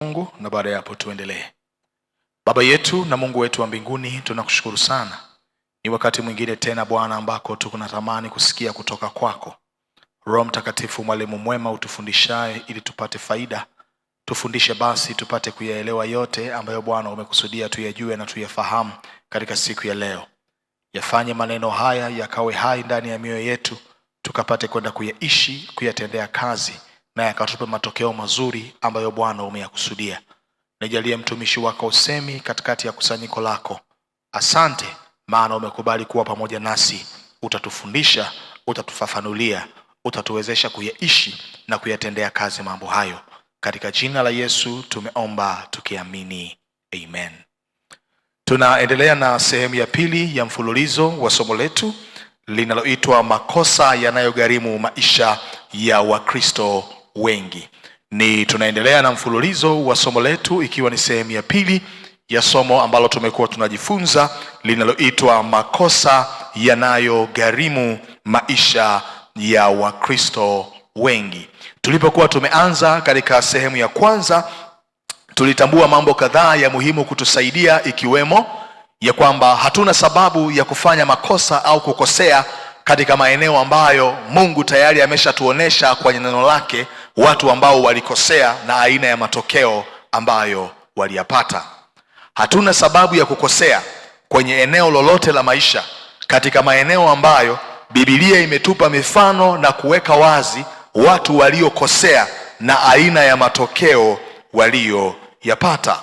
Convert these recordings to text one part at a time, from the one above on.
Mungu na baada ya hapo tuendelee. Baba yetu na Mungu wetu wa mbinguni, tunakushukuru sana. Ni wakati mwingine tena Bwana ambako tunatamani kusikia kutoka kwako. Roho Mtakatifu, mwalimu mwema, utufundishaye ili tupate faida. Tufundishe basi tupate kuyaelewa yote ambayo Bwana umekusudia tuyajue na tuyafahamu katika siku ya leo. Yafanye maneno haya yakawe hai ndani ya mioyo yetu, tukapate kwenda kuyaishi, kuyatendea kazi, na yakatupe matokeo mazuri ambayo Bwana umeyakusudia. Nijalie mtumishi wako usemi katikati ya kusanyiko lako. Asante maana umekubali kuwa pamoja nasi. Utatufundisha, utatufafanulia, utatuwezesha kuyaishi na kuyatendea kazi mambo hayo. Katika jina la Yesu tumeomba tukiamini. Amen. Tunaendelea na sehemu ya pili ya mfululizo wa somo letu linaloitwa makosa yanayogharimu maisha ya Wakristo wengi. Tunaendelea na mfululizo wa somo letu ikiwa ni sehemu ya pili ya somo ambalo tumekuwa tunajifunza linaloitwa makosa yanayogharimu maisha ya Wakristo wengi. Tulipokuwa tumeanza katika sehemu ya kwanza, tulitambua mambo kadhaa ya muhimu kutusaidia, ikiwemo ya kwamba hatuna sababu ya kufanya makosa au kukosea katika maeneo ambayo Mungu tayari ameshatuonesha kwenye neno lake watu ambao walikosea na aina ya matokeo ambayo waliyapata. Hatuna sababu ya kukosea kwenye eneo lolote la maisha katika maeneo ambayo Biblia imetupa mifano na kuweka wazi watu waliokosea na aina ya matokeo walioyapata.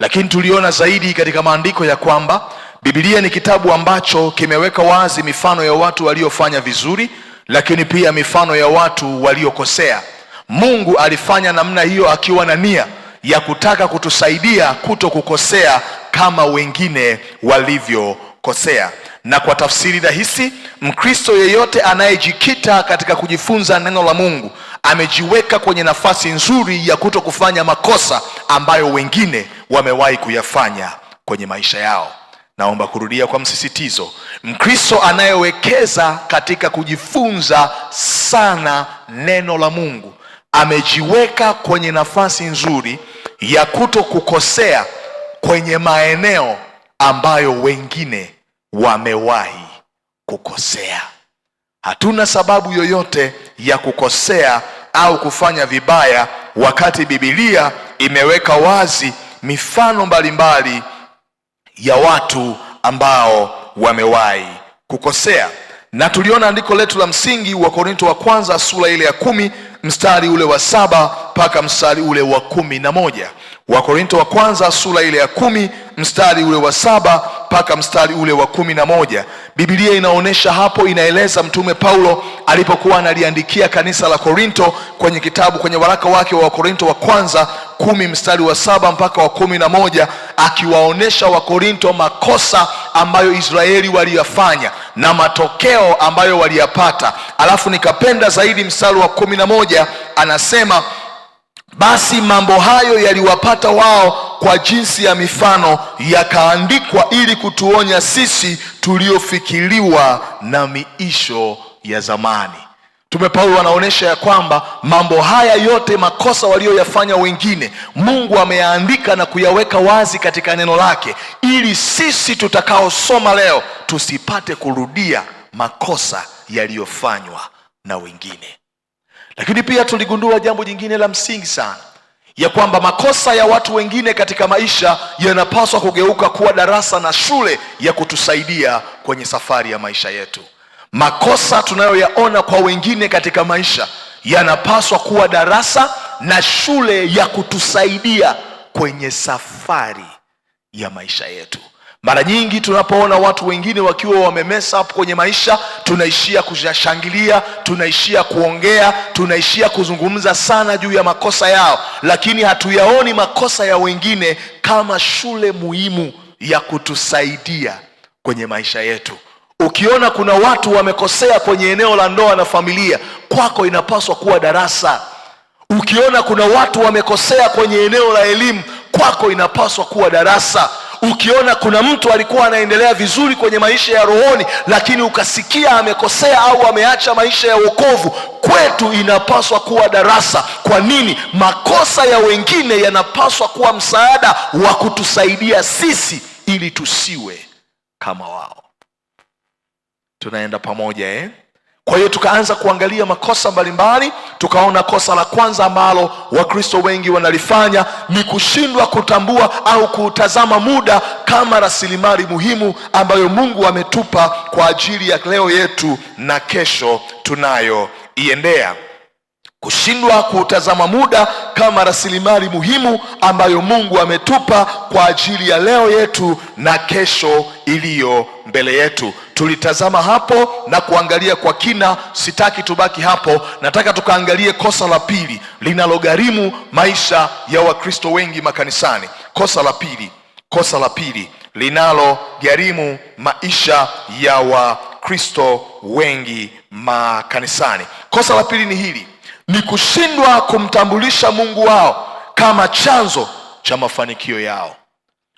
Lakini tuliona zaidi katika maandiko ya kwamba Biblia ni kitabu ambacho kimeweka wazi mifano ya watu waliofanya vizuri, lakini pia mifano ya watu waliokosea. Mungu alifanya namna hiyo akiwa na nia ya kutaka kutusaidia kuto kukosea kama wengine walivyokosea. Na kwa tafsiri rahisi, Mkristo yeyote anayejikita katika kujifunza neno la Mungu amejiweka kwenye nafasi nzuri ya kuto kufanya makosa ambayo wengine wamewahi kuyafanya kwenye maisha yao. Naomba kurudia kwa msisitizo. Mkristo anayewekeza katika kujifunza sana neno la Mungu amejiweka kwenye nafasi nzuri ya kuto kukosea kwenye maeneo ambayo wengine wamewahi kukosea. Hatuna sababu yoyote ya kukosea au kufanya vibaya wakati Biblia imeweka wazi mifano mbalimbali ya watu ambao wamewahi kukosea. Na tuliona andiko letu la msingi wa Korinto wa kwanza sura ile ya 10 mstari ule wa 7 mpaka mstari ule wa 11. Wa Korinto wa kwanza sura ile ya 10 mstari ule wa 7 mpaka mstari ule wa 11. Biblia inaonesha hapo, inaeleza mtume Paulo alipokuwa analiandikia kanisa la Korinto kwenye waraka wake wa Korinto wa kwanza 10 mstari wa 7 mpaka wa 11, akiwaonesha wa Korinto makosa ambayo Israeli waliyafanya na matokeo ambayo waliyapata. Alafu nikapenda zaidi mstari wa 11, anasema basi mambo hayo yaliwapata wao kwa jinsi ya mifano, yakaandikwa ili kutuonya sisi tuliofikiriwa na miisho ya zamani. Mtume Paulo anaonesha ya kwamba mambo haya yote, makosa walioyafanya wengine, Mungu ameyaandika na kuyaweka wazi katika neno lake ili sisi tutakaosoma leo tusipate kurudia makosa yaliyofanywa na wengine. Lakini pia tuligundua jambo jingine la msingi sana, ya kwamba makosa ya watu wengine katika maisha yanapaswa kugeuka kuwa darasa na shule ya kutusaidia kwenye safari ya maisha yetu. Makosa tunayoyaona kwa wengine katika maisha yanapaswa kuwa darasa na shule ya kutusaidia kwenye safari ya maisha yetu. Mara nyingi tunapoona watu wengine wakiwa wamemess up kwenye maisha, tunaishia kuyashangilia, tunaishia kuongea, tunaishia kuzungumza sana juu ya makosa yao, lakini hatuyaoni makosa ya wengine kama shule muhimu ya kutusaidia kwenye maisha yetu. Ukiona kuna watu wamekosea kwenye eneo la ndoa na familia, kwako inapaswa kuwa darasa. Ukiona kuna watu wamekosea kwenye eneo la elimu, kwako inapaswa kuwa darasa. Ukiona kuna mtu alikuwa anaendelea vizuri kwenye maisha ya rohoni, lakini ukasikia amekosea au ameacha maisha ya wokovu, kwetu inapaswa kuwa darasa. Kwa nini? Makosa ya wengine yanapaswa kuwa msaada wa kutusaidia sisi ili tusiwe kama wao. Tunaenda pamoja Kwa hiyo tukaanza kuangalia makosa mbalimbali. Tukaona kosa la kwanza ambalo Wakristo wengi wanalifanya ni kushindwa kutambua au kutazama muda kama rasilimali muhimu ambayo Mungu ametupa kwa ajili ya leo yetu na kesho tunayoiendea. Kushindwa kutazama muda kama rasilimali muhimu ambayo Mungu ametupa kwa ajili ya leo yetu na kesho iliyo mbele yetu. Tulitazama hapo na kuangalia kwa kina. Sitaki tubaki hapo, nataka tukaangalie kosa la pili linalogharimu maisha ya Wakristo wengi makanisani. Kosa la pili linalogharimu maisha ya Wakristo wengi makanisani. Kosa la pili ni hili: ni kushindwa kumtambulisha Mungu wao kama chanzo cha mafanikio yao.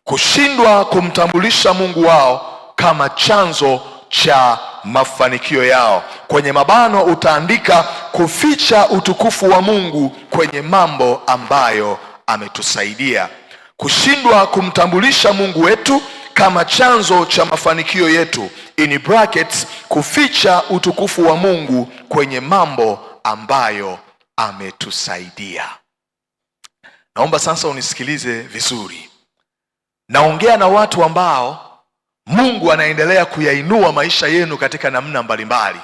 Kushindwa kumtambulisha Mungu wao kama chanzo cha mafanikio yao. Kwenye mabano utaandika kuficha utukufu wa Mungu kwenye mambo ambayo ametusaidia. Kushindwa kumtambulisha Mungu wetu kama chanzo cha mafanikio yetu, in brackets, kuficha utukufu wa Mungu kwenye mambo ambayo ametusaidia. Naomba sasa unisikilize vizuri. Naongea na watu ambao Mungu anaendelea kuyainua maisha yenu katika namna mbalimbali.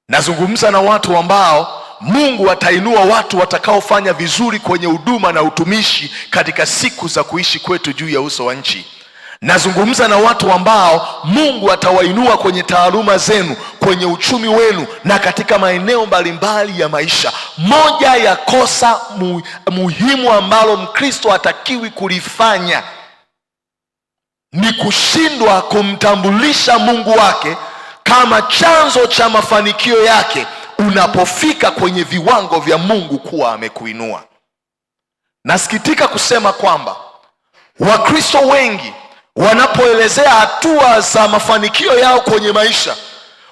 Nazungumza na watu ambao Mungu atainua watu watakaofanya vizuri kwenye huduma na utumishi katika siku za kuishi kwetu juu ya uso wa nchi. Nazungumza na watu ambao Mungu atawainua kwenye taaluma zenu, kwenye uchumi wenu na katika maeneo mbalimbali ya maisha. Moja ya kosa muhimu ambalo Mkristo hatakiwi kulifanya ni kushindwa kumtambulisha Mungu wake kama chanzo cha mafanikio yake unapofika kwenye viwango vya Mungu kuwa amekuinua. Nasikitika kusema kwamba Wakristo wengi wanapoelezea hatua za mafanikio yao kwenye maisha,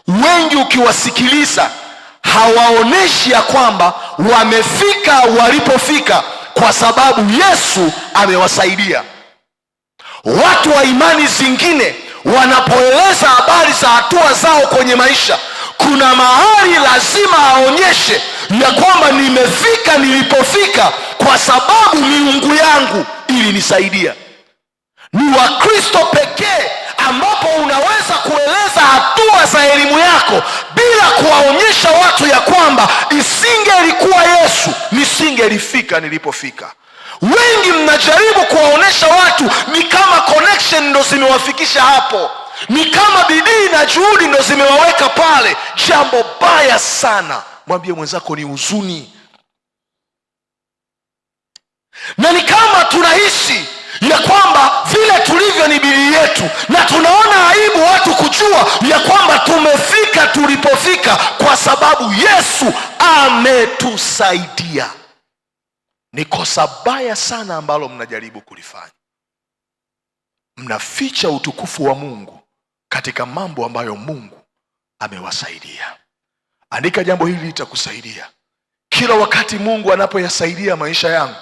wengi ukiwasikiliza hawaoneshi ya kwamba wamefika walipofika kwa sababu Yesu amewasaidia. Watu wa imani zingine wanapoeleza habari za hatua zao kwenye maisha, kuna mahali lazima aonyeshe ya kwamba nimefika nilipofika kwa sababu miungu yangu ilinisaidia. Ni Wakristo pekee ambapo unaweza kueleza hatua za elimu yako bila kuwaonyesha watu ya kwamba isingelikuwa Yesu nisingelifika nilipofika. Wengi mnajaribu kuwaonyesha watu ni kama connection ndo zimewafikisha hapo, ni kama bidii na juhudi ndo zimewaweka pale. Jambo baya sana. Mwambie mwenzako ni huzuni. Na ni kama tunahisi ya kwamba vile tulivyo ni bidii yetu, na tunaona aibu watu kujua ya kwamba tumefika tulipofika kwa sababu Yesu ametusaidia. Ni kosa baya sana ambalo mnajaribu kulifanya. Mnaficha utukufu wa Mungu katika mambo ambayo Mungu amewasaidia. Andika jambo hili, litakusaidia. Kila wakati Mungu anapoyasaidia maisha yangu,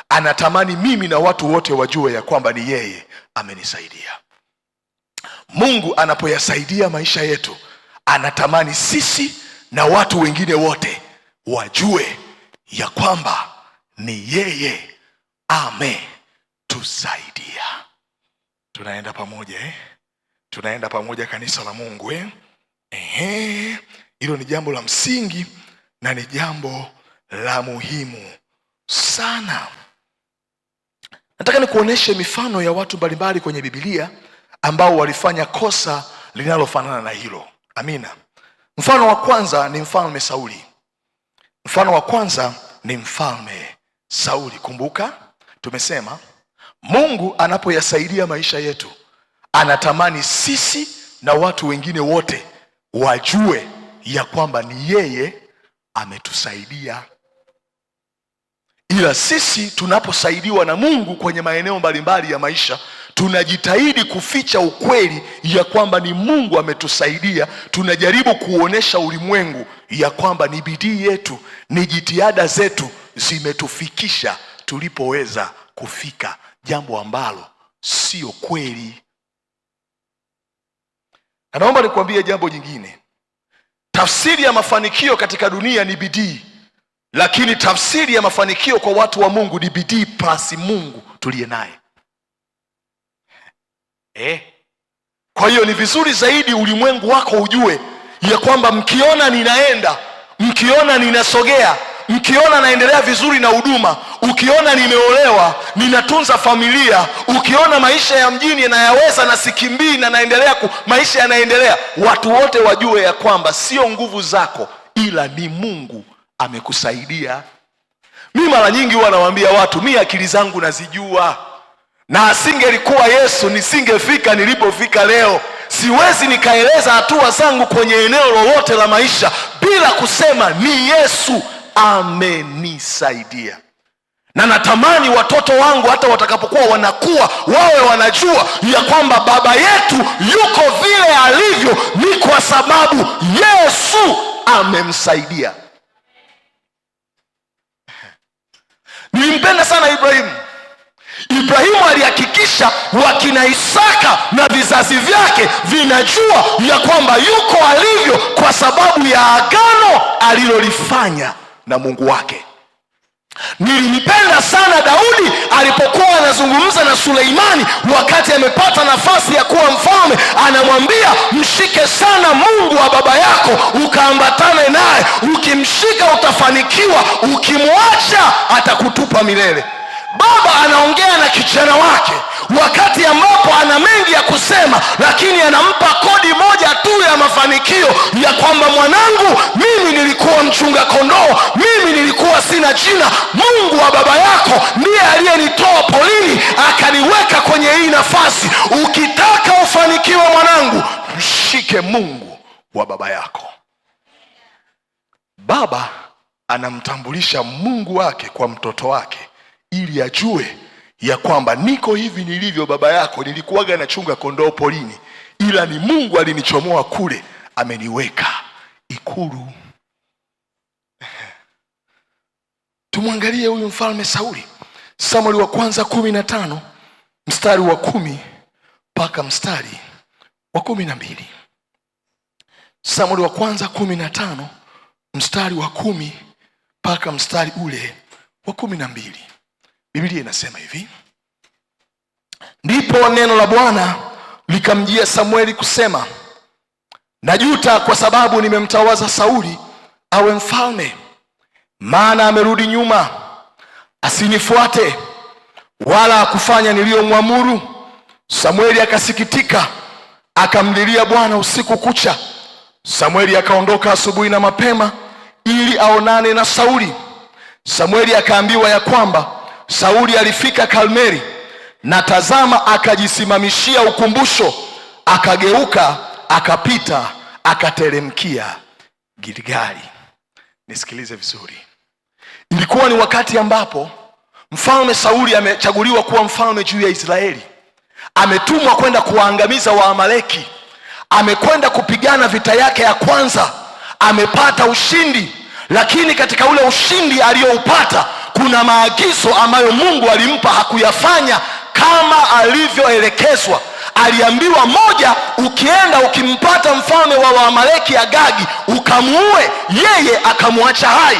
anatamani mimi na watu wote wajue ya kwamba ni yeye amenisaidia. Mungu anapoyasaidia maisha yetu, anatamani sisi na watu wengine wote wajue ya kwamba ni yeye ametusaidia. Tunaenda pamoja Tunaenda pamoja, kanisa la Mungu hilo ni jambo la msingi na ni jambo la muhimu sana. Nataka nikuoneshe mifano ya watu mbalimbali kwenye Biblia ambao walifanya kosa linalofanana na hilo. Amina. Mfano wa kwanza ni mfalme Sauli. Kumbuka tumesema Mungu anapoyasaidia maisha yetu, anatamani sisi na watu wengine wote wajue ya kwamba ni yeye ametusaidia. Ila sisi tunaposaidiwa na Mungu kwenye maeneo mbalimbali ya maisha, tunajitahidi kuficha ukweli ya kwamba ni Mungu ametusaidia. Tunajaribu kuonesha ulimwengu ya kwamba ni bidii yetu, ni jitihada zetu zimetufikisha tulipoweza kufika, jambo ambalo sio kweli. Na naomba nikwambie jambo jingine. Tafsiri ya mafanikio katika dunia ni bidii, lakini tafsiri ya mafanikio kwa watu wa Mungu ni bidii plus Mungu tuliye naye. Kwa hiyo ni vizuri zaidi ulimwengu wako ujue ya kwamba mkiona ninaenda, mkiona ninasogea, mkiona naendelea vizuri na huduma, ukiona nimeolewa, ninatunza familia, ukiona maisha ya mjini yanayaweza na sikimbii na naendelea maisha yanaendelea, watu wote wajue ya kwamba sio nguvu zako ila ni Mungu amekusaidia. Mimi mara nyingi huwa nawaambia watu, mimi akili zangu nazijua, na asingelikuwa Yesu nisingefika nilipofika leo. Siwezi nikaeleza hatua zangu kwenye eneo lolote la maisha bila kusema ni Yesu amenisaidia. Na natamani watoto wangu hata watakapokuwa wanakuwa wawe wanajua ya kwamba baba yetu yuko vile alivyo ni kwa sababu Yesu amemsaidia. Nilimpenda sana Ibrahimu. Ibrahimu alihakikisha wakina Isaka na vizazi vyake vinajua ya kwamba yuko alivyo kwa sababu ya agano alilolifanya na Mungu wake. Nilimpenda sana Daudi alipokuwa anazungumza na Suleimani wakati amepata nafasi ya kuwa mfalme, anamwambia mshike sana Mungu wa baba yako ukaambatane naye, ukimshika utafanikiwa, ukimwacha atakutupa milele. Baba anaongea na kijana wake wakati ambapo ana mengi ya kusema, lakini anampa kodi moja tu ya mafanikio ya kwamba mwanangu, mimi nilikuwa mchunga kondoo, mimi nilikuwa sina jina. Mungu wa baba yako ndiye aliyenitoa polini akaniweka kwenye hii nafasi. Ukitaka ufanikiwe mwanangu, mshike Mungu wa baba yako. Baba anamtambulisha Mungu wake kwa mtoto wake ili ajue ya kwamba niko hivi nilivyo baba yako, nilikuwaga nachunga kondoo polini, ila ni Mungu alinichomoa kule, ameniweka ikulu. Tumwangalie huyu mfalme Sauli. Samueli wa kwanza 15 mstari wa 10 mpaka mstari wa 12. Samueli wa kwanza 15 mstari wa 10 mpaka mstari ule wa 12. Biblia inasema hivi: ndipo neno la Bwana likamjia Samueli kusema, najuta kwa sababu nimemtawaza Sauli awe mfalme, maana amerudi nyuma asinifuate wala akufanya niliyomwamuru. Samueli akasikitika, akamlilia Bwana usiku kucha. Samueli akaondoka asubuhi na mapema ili aonane na Sauli. Samueli akaambiwa ya kwamba Sauli alifika Karmeli, na tazama akajisimamishia ukumbusho, akageuka akapita akateremkia Gilgali. Nisikilize vizuri. Ilikuwa ni wakati ambapo mfalme Sauli amechaguliwa kuwa mfalme juu ya Israeli. Ametumwa kwenda kuwaangamiza Waamaleki. Amekwenda kupigana vita yake ya kwanza. Amepata ushindi, lakini katika ule ushindi aliyoupata kuna maagizo ambayo Mungu alimpa hakuyafanya kama alivyoelekezwa. Aliambiwa, moja, ukienda ukimpata mfalme wa Waamaleki Agagi ukamuue, yeye akamwacha hai.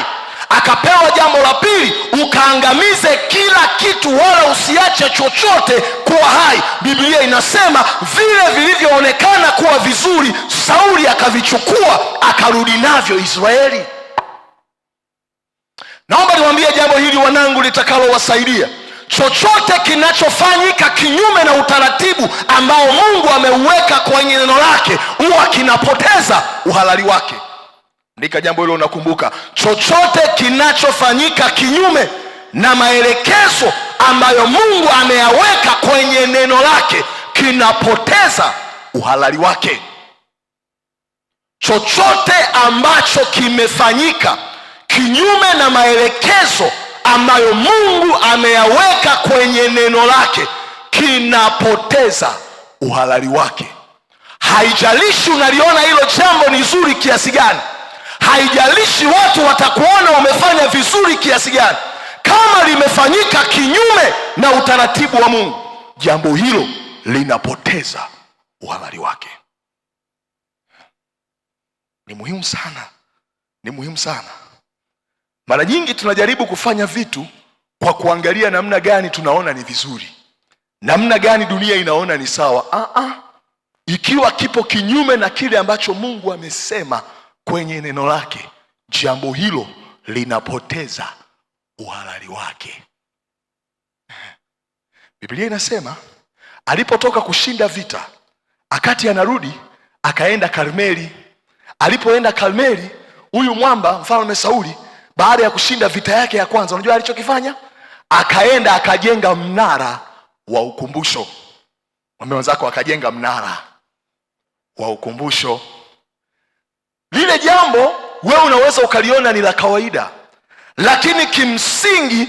Akapewa jambo la pili, ukaangamize kila kitu wala usiache chochote kuwa hai. Biblia inasema vile vilivyoonekana kuwa vizuri Sauli akavichukua akarudi navyo Israeli. Naomba niwaambie jambo hili wanangu litakalowasaidia. Chochote kinachofanyika kinyume na utaratibu ambao Mungu ameuweka kwenye neno lake huwa kinapoteza uhalali wake. Ndika jambo hilo unakumbuka. Chochote kinachofanyika kinyume na maelekezo ambayo Mungu ameyaweka kwenye neno lake kinapoteza uhalali wake. Chochote ambacho kimefanyika kinyume na maelekezo ambayo Mungu ameyaweka kwenye neno lake kinapoteza uhalali wake. Haijalishi unaliona hilo jambo ni zuri kiasi gani, haijalishi watu watakuona umefanya vizuri kiasi gani, kama limefanyika kinyume na utaratibu wa Mungu, jambo hilo linapoteza uhalali wake. Ni muhimu sana, ni muhimu sana. Mara nyingi tunajaribu kufanya vitu kwa kuangalia namna gani tunaona ni vizuri, namna gani dunia inaona ni sawa. Ikiwa kipo kinyume na kile ambacho Mungu amesema kwenye neno lake, jambo hilo linapoteza uhalali wake. Biblia inasema alipotoka kushinda vita, akati anarudi akaenda Karmeli. Alipoenda Karmeli, huyu mwamba mfalme Sauli, baada ya kushinda vita yake ya kwanza, unajua alichokifanya? Akaenda akajenga mnara wa ukumbusho. Mwambie wenzako akajenga mnara wa ukumbusho. Lile jambo wewe unaweza ukaliona ni la kawaida, lakini kimsingi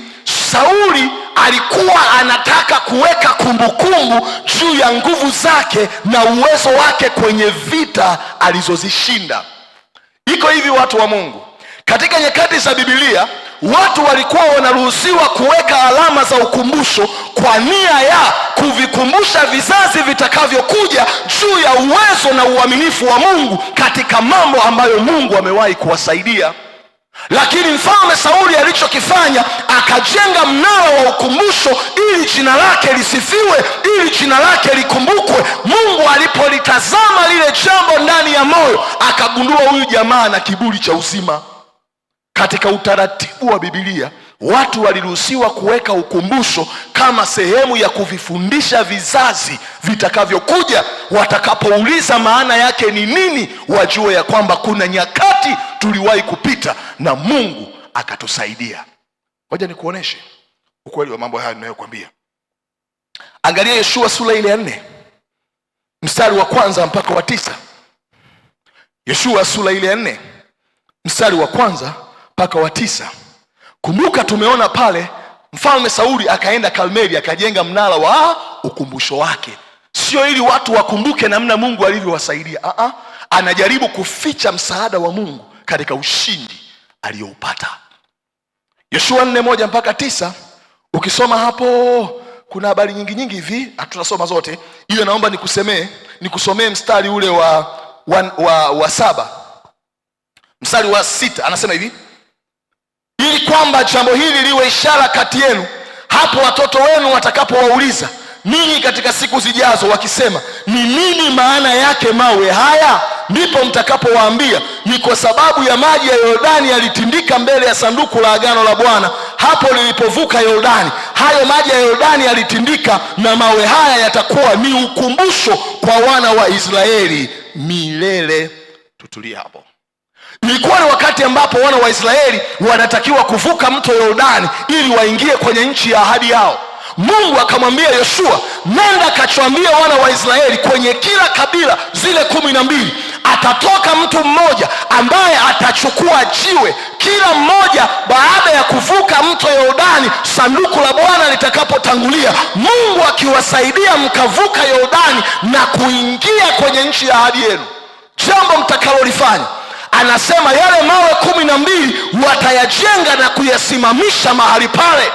Sauli alikuwa anataka kuweka kumbukumbu juu ya nguvu zake na uwezo wake kwenye vita alizozishinda. Iko hivi, watu wa Mungu, katika nyakati za Biblia watu walikuwa wanaruhusiwa kuweka alama za ukumbusho kwa nia ya kuvikumbusha vizazi vitakavyokuja juu ya uwezo na uaminifu wa Mungu katika mambo ambayo Mungu amewahi kuwasaidia. Lakini mfalme Sauli alichokifanya, akajenga mnara wa ukumbusho ili jina lake lisifiwe, ili jina lake likumbukwe. Mungu alipolitazama lile jambo ndani ya moyo, akagundua huyu jamaa na kiburi cha uzima. Katika utaratibu wa Biblia, watu waliruhusiwa kuweka ukumbusho kama sehemu ya kuvifundisha vizazi vitakavyokuja. Watakapouliza maana yake ni nini, wajue ya kwamba kuna nyakati tuliwahi kupita na Mungu akatusaidia. Ngoja nikuoneshe ukweli wa mambo haya ninayokuambia. Angalia Yoshua sura ile ya 4 mstari wa 1 mpaka wa 9. Yoshua sura ile ya 4 mstari wa 1 mpaka wa 9. Kumbuka tumeona pale mfalme Sauli akaenda Karmeli akajenga mnara wa ukumbusho wake, sio ili watu wakumbuke namna Mungu alivyowasaidia. Anajaribu kuficha msaada wa Mungu katika ushindi aliyoupata. Yoshua 4:1 mpaka 9. Ukisoma hapo kuna habari nyingi hivi, hatutasoma zote. Hiyo naomba nikusomee mstari ule wa 7. Mstari wa 6 anasema hivi: ili kwamba jambo hili liwe ishara kati yenu, hapo watoto wenu watakapowauliza ninyi katika siku zijazo wakisema, ni nini maana yake mawe haya? Ndipo mtakapowaambia, ni kwa sababu ya maji ya Yordani yalitindika mbele ya sanduku la agano la Bwana hapo lilipovuka Yordani. Hayo maji ya Yordani yalitindika, na mawe haya yatakuwa ni ukumbusho kwa wana wa Israeli milele. Tutulie hapo. Ilikuwa ni wakati ambapo wana wa Israeli wanatakiwa kuvuka mto Yordani ili waingie kwenye nchi ya ahadi yao. Mungu akamwambia Yoshua, nenda kachoambia wana wa Israeli, kwenye kila kabila zile 12 atatoka mtu mmoja ambaye atachukua jiwe. Kila mmoja baada ya kuvuka mto Yordani, sanduku la Bwana litakapotangulia, Mungu akiwasaidia mkavuka Yordani na kuingia kwenye nchi ya ahadi yenu, jambo mtakalolifanya, anasema yale mawe 12 watayajenga na kuyasimamisha mahali pale.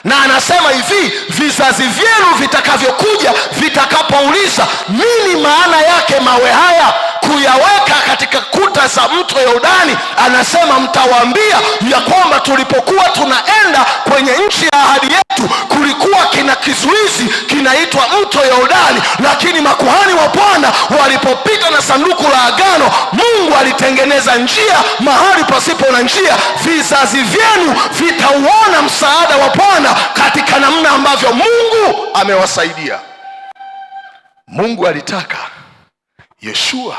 Na anasema hivi, vizazi vyenu vitakavyokuja vitakapouliza nini maana yake mawe haya, kuyaweka katika kuta za mto Yordani, anasema mtawaambia ya kwamba tulipokuwa tunaenda kwenye nchi ya ahadi yetu, kulikuwa kina kizuizi kinaitwa mto Yordani, lakini makuhani wa Bwana walipopita na sanduku la agano, Mungu alitengeneza njia mahali pasipo na njia. Vizazi vyenu vitauona msaada wa Bwana katika namna ambavyo Mungu amewasaidia. Mungu alitaka Yoshua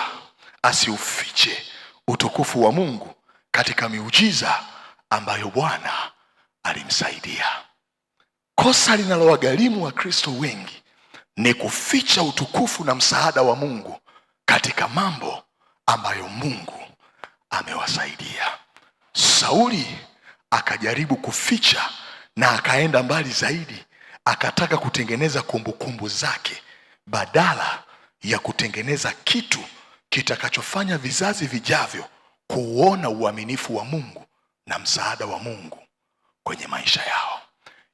asiufiche utukufu wa Mungu katika miujiza ambayo Bwana alimsaidia. Kosa linalowagharimu Wakristo wengi ni kuficha utukufu na msaada wa Mungu katika mambo ambayo Mungu amewasaidia. Sauli akajaribu kuficha na akaenda mbali zaidi, akataka kutengeneza kumbukumbu zake badala ya kutengeneza kitu kitakachofanya vizazi vijavyo kuona uaminifu wa Mungu na msaada wa Mungu kwenye maisha yao.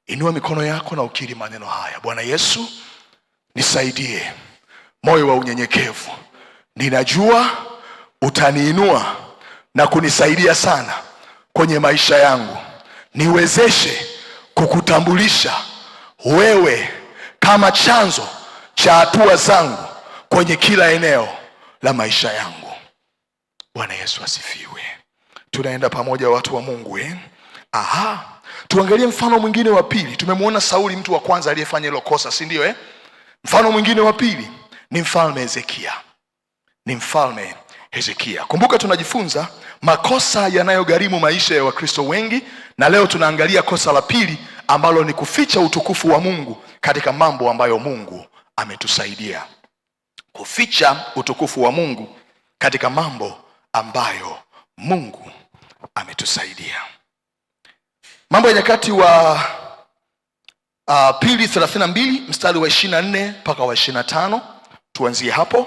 Inua mikono yako na ukiri maneno haya. Bwana Yesu, nisaidie moyo wa unyenyekevu. Ninajua utaniinua na kunisaidia sana kwenye maisha yangu. Niwezeshe kukutambulisha wewe kama chanzo cha hatua zangu kwenye kila eneo la maisha yangu. Bwana Yesu asifiwe. Tunaenda pamoja watu wa Mungu Tuangalie mfano mwingine wa pili. Tumemwona Sauli, mtu wa kwanza aliyefanya hilo kosa, si ndio Mfano mwingine wa pili ni mfalme Hezekia. Kumbuka tunajifunza makosa yanayogharimu maisha ya Wakristo wengi, na leo tunaangalia kosa la pili ambalo ni kuficha utukufu wa Mungu katika mambo ambayo Mungu ametusaidia. Kuficha utukufu wa Mungu katika mambo ambayo Mungu ametusaidia. Mambo ya Nyakati wa pili 32 mstari wa 24 mpaka wa 25. Tuanzie hapo.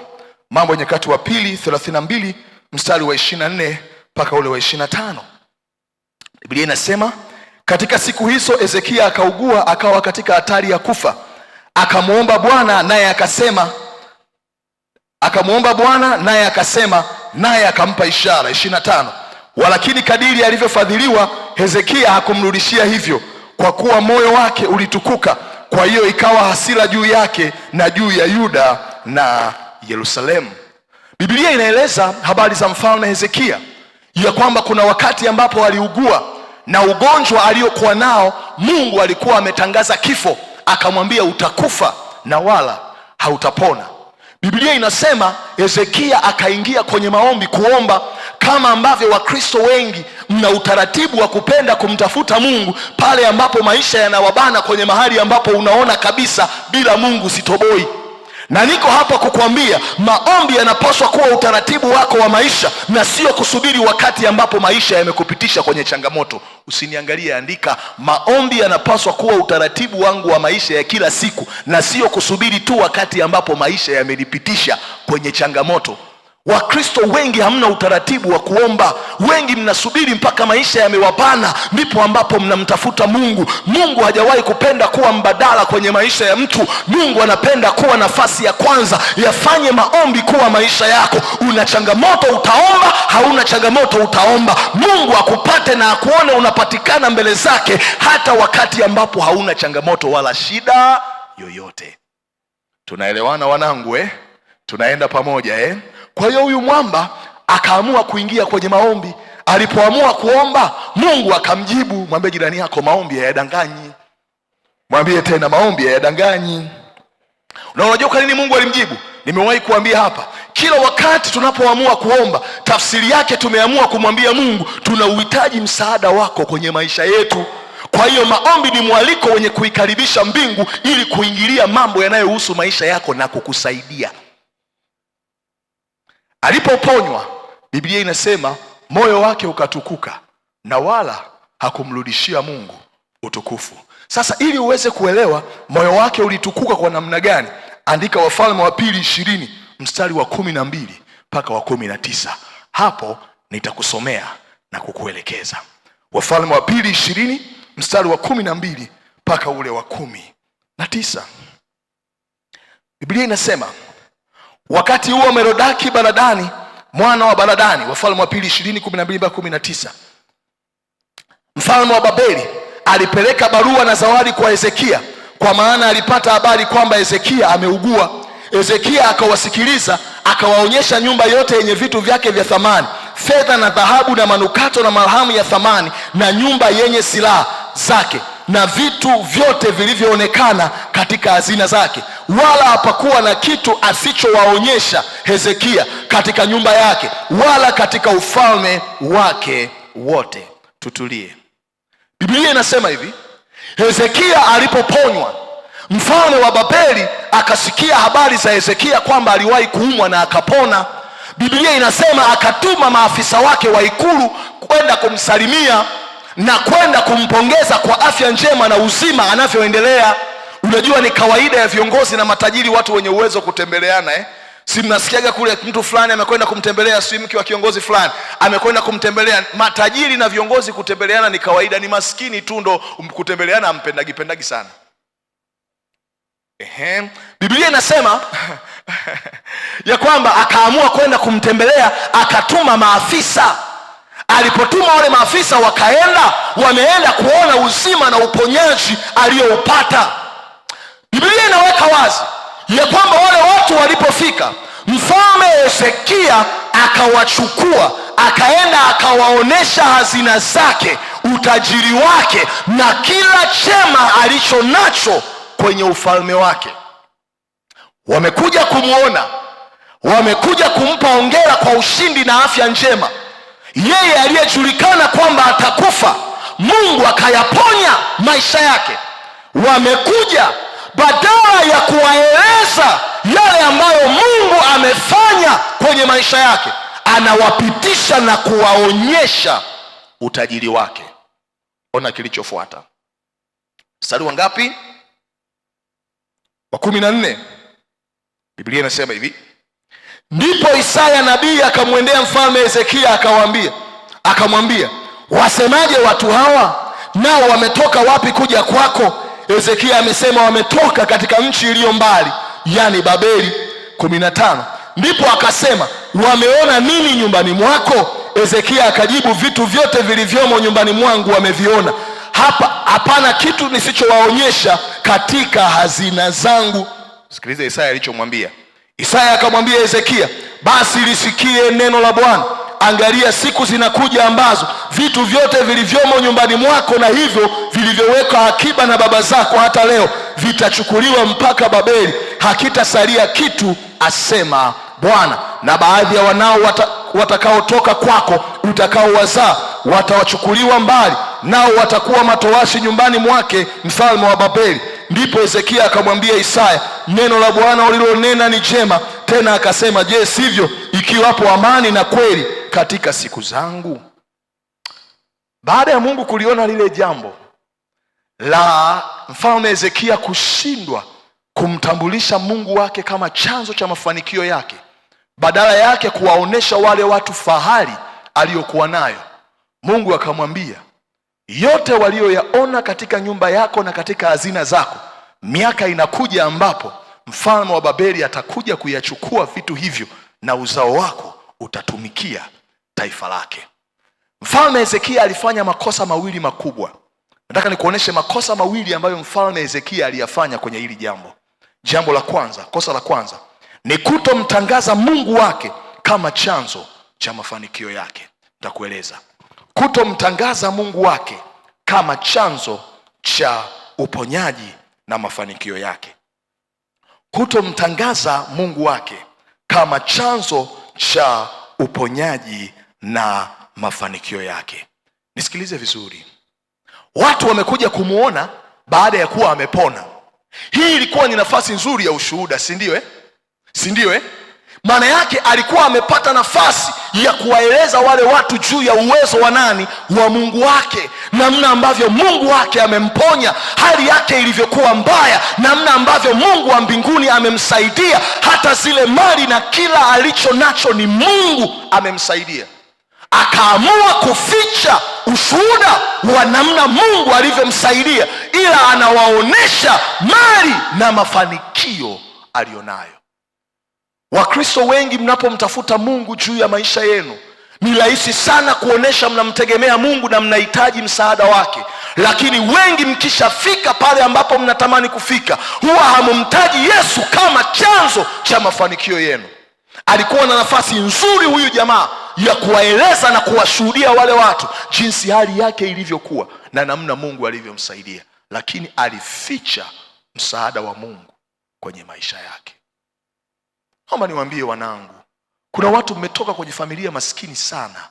Mambo ya Nyakati wa pili 32 mstari wa 24 mpaka ule wa 25. Biblia inasema, katika siku hizo Hezekia akaugua, akawa katika hatari ya kufa. Akamuomba Bwana naye akasema, naye akampa ishara. 25. Walakini kadiri alivyofadhiliwa Hezekia hakumrudishia hivyo, kwa kuwa moyo wake ulitukuka. Kwa hiyo ikawa hasira juu yake na juu ya Yuda na Yerusalemu. Biblia inaeleza habari za mfalme Hezekia ya kwamba kuna wakati ambapo aliugua, na ugonjwa aliokuwa nao Mungu alikuwa ametangaza kifo, akamwambia utakufa na wala hautapona. Biblia inasema Hezekia akaingia kwenye maombi kuomba, kama ambavyo Wakristo wengi mna utaratibu wa kupenda kumtafuta Mungu pale ambapo maisha yanawabana, kwenye mahali ambapo unaona kabisa bila Mungu sitoboi. Na niko hapa kukuambia maombi yanapaswa kuwa utaratibu wako wa maisha, na sio kusubiri wakati ambapo maisha yamekupitisha kwenye changamoto. Usiniangalie, andika, maombi yanapaswa kuwa utaratibu wangu wa maisha ya kila siku, na sio kusubiri tu wakati ambapo maisha yamenipitisha kwenye changamoto. Wakristo wengi hamna utaratibu wa kuomba. Wengi mnasubiri mpaka maisha yamewabana ndipo ambapo mnamtafuta Mungu. Mungu hajawahi kupenda kuwa mbadala kwenye maisha ya mtu. Mungu anapenda kuwa nafasi ya kwanza. Yafanye maombi kuwa maisha yako. Una changamoto utaomba, hauna changamoto utaomba. Mungu akupate na akuone unapatikana mbele zake hata wakati ambapo hauna changamoto wala shida yoyote. Tunaelewana wanangu Tunaenda pamoja Kwa hiyo huyu mwamba akaamua kuingia kwenye maombi. Alipoamua kuomba, Mungu akamjibu. Mwambie jirani yako, maombi hayadanganyi. Mwambie tena, maombi hayadanganyi. Na unajua kwa nini Mungu alimjibu? Nimewahi kuambia hapa, kila wakati tunapoamua kuomba, tafsiri yake tumeamua kumwambia Mungu tuna uhitaji msaada wako kwenye maisha yetu. Kwa hiyo maombi ni mwaliko wenye kuikaribisha mbingu ili kuingilia mambo yanayohusu maisha yako na kukusaidia. Alipoponywa, Biblia inasema moyo wake ukatukuka na wala hakumrudishia Mungu utukufu. Sasa ili uweze kuelewa moyo wake ulitukuka kwa namna gani, andika Wafalme wa pili 20 mstari wa 12 mpaka wa 19. Hapo nitakusomea na kukuelekeza. Wafalme wa pili 20 mstari wa 12 mpaka ule wa 19. Biblia inasema, wakati huo Merodaki Baladani mwana wa Baladani, Wafalme wa pili 20:12 mpaka 19, mfalme wa Babeli alipeleka barua na zawadi kwa Hezekia, kwa maana alipata habari kwamba Hezekia ameugua. Hezekia akawasikiliza, akawaonyesha nyumba yote yenye vitu vyake vya thamani, fedha na dhahabu na manukato na marhamu ya thamani, na nyumba yenye silaha zake na vitu vyote vilivyoonekana katika hazina zake. Wala hapakuwa na kitu asichowaonyesha Hezekia katika nyumba yake wala katika ufalme wake wote. Tutulie. Biblia inasema hivi, Hezekia alipoponywa, mfalme wa Babeli akasikia habari za Hezekia kwamba aliwahi kuumwa na akapona. Biblia inasema akatuma maafisa wake wa ikulu kwenda kumsalimia na kwenda kumpongeza kwa afya njema na uzima anavyoendelea. Unajua ni kawaida ya viongozi na matajiri, watu wenye uwezo kutembeleana Si mnasikiaga kule mtu fulani amekwenda kumtembelea, si mke wa kiongozi fulani amekwenda kumtembelea. Matajiri na viongozi kutembeleana ni kawaida, ni maskini tu ndo kutembeleana ampendagi sana. Biblia inasema ya kwamba akaamua kwenda kumtembelea, akatuma maafisa. Alipotuma wale maafisa wameenda kuona uzima na uponyaji aliyoupata. Biblia inaweka wazi ya kwamba wale watu walipofika, mfalme Hezekia akawachukua, akaenda akawaonesha hazina zake, utajiri wake na kila chema alicho nacho kwenye ufalme wake. Wamekuja kumuona, wamekuja kumpa hongera kwa ushindi na afya njema. Yeye aliyejulikana kwamba atakufa, Mungu akayaponya maisha yake. Wamekuja badala ya kuwaeleza yale ambayo Mungu amefanya kwenye maisha yake, anawapitisha na kuwaonyesha utajiri wake. Ona kilichofuata. Mstari wa ngapi? Wa 14. Biblia inasema hivi: ndipo Isaya nabii akamwendea mfalme Hezekia akamwambia, wasemaje watu hawa? Nao wametoka wapi kuja kwako? Hezekia amesema wametoka katika nchi iliyo mbali, yani Babeli. 15. Ndipo akasema, wameona nini nyumbani mwako? Hezekia akajibu, vitu vyote vilivyomo nyumbani mwangu wameviona. Hapana kitu nisichowaonyesha katika hazina zangu. Sikiliza Isaya alichomwambia. Isaya akamwambia Hezekia, basi lisikie neno la Bwana. Angalia, siku zinakuja ambazo vitu vyote vilivyomo nyumbani mwako na hivyo vilivyowekwa akiba na baba zako hata leo vitachukuliwa mpaka Babeli, hakitasalia kitu, asema Bwana. Na baadhi ya wanao watakaotoka kwako utakaowazaa watawachukuliwa mbali, nao watakuwa matowashi nyumbani mwake mfalme wa Babeli. Ndipo Hezekia akamwambia Isaya, neno la Bwana ulilonena ni jema. Tena akasema, je, sivyo ikiwapo amani na kweli katika siku zangu? Baada ya Mungu kuliona lile jambo la mfalme Hezekia kushindwa kumtambulisha Mungu wake kama chanzo cha mafanikio yake, badala yake kuwaonesha wale watu fahari aliyokuwa nayo, Mungu akamwambia, yote walioyaona katika nyumba yako na katika hazina zako, miaka inakuja ambapo mfalme wa Babeli atakuja kuyachukua vitu hivyo, na uzao wako utatumikia taifa lake. Mfalme Hezekia alifanya makosa mawili makubwa. Nataka nikuoneshe makosa mawili ambayo mfalme Hezekia aliyafanya kwenye hili jambo. Jambo la kwanza, kosa la kwanza ni kutomtangaza Mungu wake kama chanzo cha mafanikio yake. Nitakueleza. Kutomtangaza Mungu wake kama chanzo cha uponyaji na mafanikio yake. Kutomtangaza Mungu wake kama chanzo cha uponyaji na mafanikio yake. Nisikilize vizuri. Watu wamekuja kumuona baada ya kuwa amepona. Hii ilikuwa ni nafasi nzuri ya ushuhuda, si ndio? Si ndio? Maana yake alikuwa amepata nafasi ya kuwaeleza wale watu juu ya uwezo wa nani? Wa Mungu wake, namna ambavyo Mungu wake amemponya, hali yake ilivyokuwa mbaya, namna ambavyo Mungu wa mbinguni amemsaidia, hata zile mali na kila alicho nacho ni Mungu amemsaidia. Akaamua kuficha ushuhuda wa namna Mungu alivyomsaidia, ila anawaonesha mali na mafanikio alionayo. Wakristo wengi mnapomtafuta Mungu juu ya maisha yenu, ni rahisi sana kuonesha mnamtegemea Mungu na mnahitaji msaada wake, lakini wengi mkishafika pale ambapo mnatamani kufika, huwa hamumtaji Yesu kama chanzo cha mafanikio yenu. Alikuwa na nafasi nzuri huyu jamaa ya kuwaeleza na kuwashuhudia wale watu jinsi hali yake ilivyokuwa na namna Mungu alivyomsaidia, lakini alificha msaada wa Mungu kwenye maisha yake. Naomba niwaambie wanangu, kuna watu mmetoka kwenye familia maskini sana.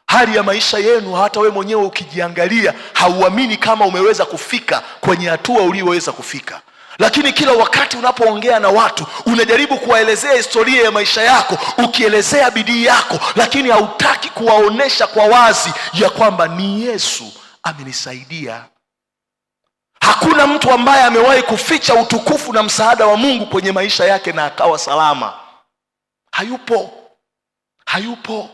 Hali ya maisha yenu hata we mwenyewe ukijiangalia hauamini kama umeweza kufika kwenye hatua uliyoweza kufika. Lakini kila wakati unapoongea na watu unajaribu kuwaelezea historia ya maisha yako, ukielezea bidii yako, lakini hautaki kuwaonesha kwa wazi ya kwamba ni Yesu amenisaidia. Hakuna mtu ambaye amewahi kuficha utukufu na msaada wa Mungu kwenye maisha yake na akawa salama. Hayupo.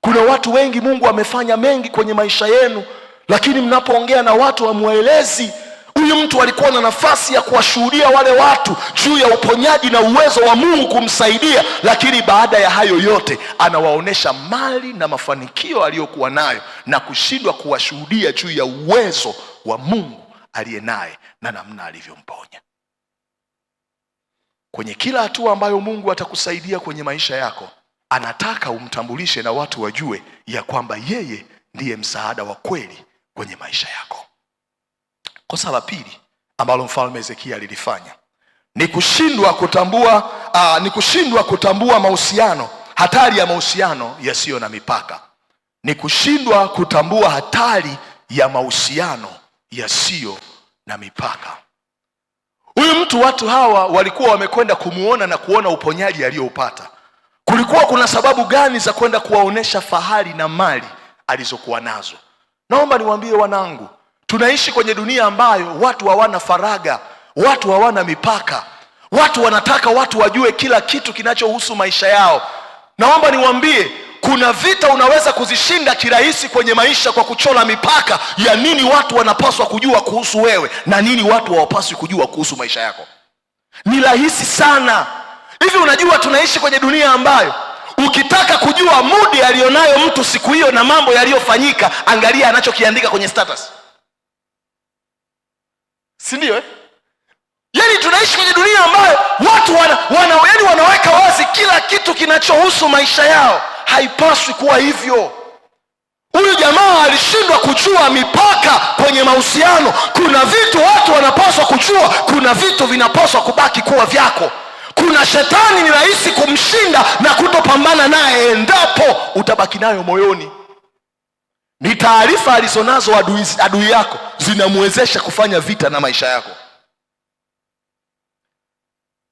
Kuna watu wengi Mungu amefanya mengi kwenye maisha yenu, lakini mnapoongea na watu hamuelezi. Huyu mtu alikuwa na nafasi ya kuwashuhudia wale watu juu ya uponyaji na uwezo wa Mungu kumsaidia, lakini baada ya hayo yote anawaonesha mali na mafanikio aliyokuwa nayo na kushindwa kuwashuhudia juu ya uwezo wa Mungu aliye naye na namna alivyomponya. Kwenye kila hatua ambayo Mungu atakusaidia kwenye maisha yako, anataka umtambulishe na watu wajue ya kwamba yeye ndiye msaada wa kweli kwenye maisha yako. Kosa la pili ambalo mfalme Hezekia alilifanya ni kushindwa kutambua mahusiano, hatari ya mahusiano yasiyo na mipaka. Ni kushindwa kutambua hatari ya mahusiano yasiyo na mipaka. Huyu mtu, watu hawa walikuwa wamekwenda kumuona na kuona uponyaji aliyoupata. Kulikuwa kuna sababu gani za kwenda kuwaonesha fahari na mali alizokuwa nazo? Naomba niwaambie wanangu, tunaishi kwenye dunia ambayo watu hawana faraga, watu hawana mipaka. Watu wanataka watu wajue kila kitu kinachohusu maisha yao. Naomba niwaambie, kuna vita unaweza kuzishinda kirahisi kwenye maisha kwa kuchora mipaka ya nini watu wanapaswa kujua kuhusu wewe na nini watu hawapaswi kujua kuhusu maisha yako. Ni rahisi sana. Hivi unajua tunaishi kwenye dunia ambayo ukitaka kujua mudi alionayo mtu siku hiyo na mambo yaliyofanyika, angalia anachokiandika kwenye status. Si ndio? Yaani tunaishi kwenye dunia ambayo watu wanaweka wazi kila kitu kinachohusu maisha yao. Haipaswi kuwa hivyo. Huyu jamaa alishindwa kujua mipaka kwenye mahusiano. Kuna vitu watu wanapaswa kujua, kuna vitu vinapaswa kubaki kuwa vyako. Kuna shetani ni rahisi kumshinda na kutopambana naye endapo utabaki nayo moyoni. Ni taarifa alizonazo adui yako zinamwezesha kufanya vita na maisha yako.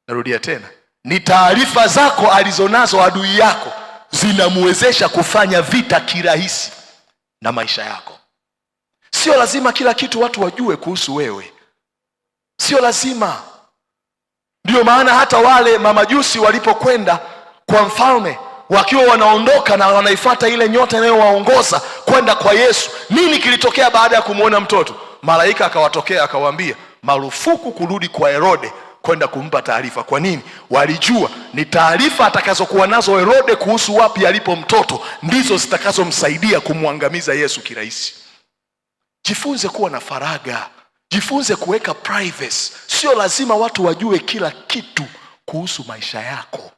Narudia tena, ni taarifa zako alizonazo adui yako zinamwezesha kufanya vita kirahisi na maisha yako. Sio lazima kila kitu watu wajue kuhusu wewe, sio lazima. Ndio maana hata wale mamajusi walipokwenda kwa mfalme wakiwa wanaondoka na wanaifuata ile nyota inayowaongoza kwenda kwa Yesu, nini kilitokea baada ya kumuona mtoto? Malaika akawatokea akawaambia, marufuku kurudi kwa Herode kwenda kumpa taarifa. Kwa nini? Walijua ni taarifa atakazokuwa nazo Herode kuhusu wapi alipo mtoto ndizo zitakazomsaidia kumwangamiza Yesu kirahisi. Jifunze kuwa na faraga, jifunze kuweka privacy. Sio lazima watu wajue kila kitu kuhusu maisha yako.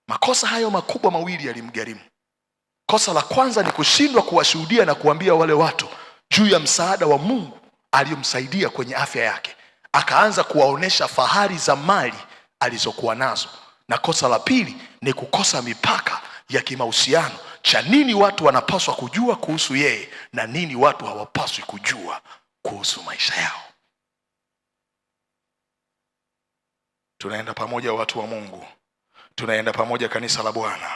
Makosa hayo makubwa mawili yalimgharimu. Kosa la kwanza ni kushindwa kuwashuhudia na kuambia wale watu juu ya msaada wa Mungu aliyomsaidia kwenye afya yake. Akaanza kuwaonesha fahari za mali alizokuwa nazo. Na kosa la pili ni kukosa mipaka ya kimahusiano cha nini watu wanapaswa kujua kuhusu yeye na nini watu hawapaswi kujua kuhusu maisha yao. Tunaenda pamoja watu wa Mungu. Tunaenda pamoja kanisa la Bwana.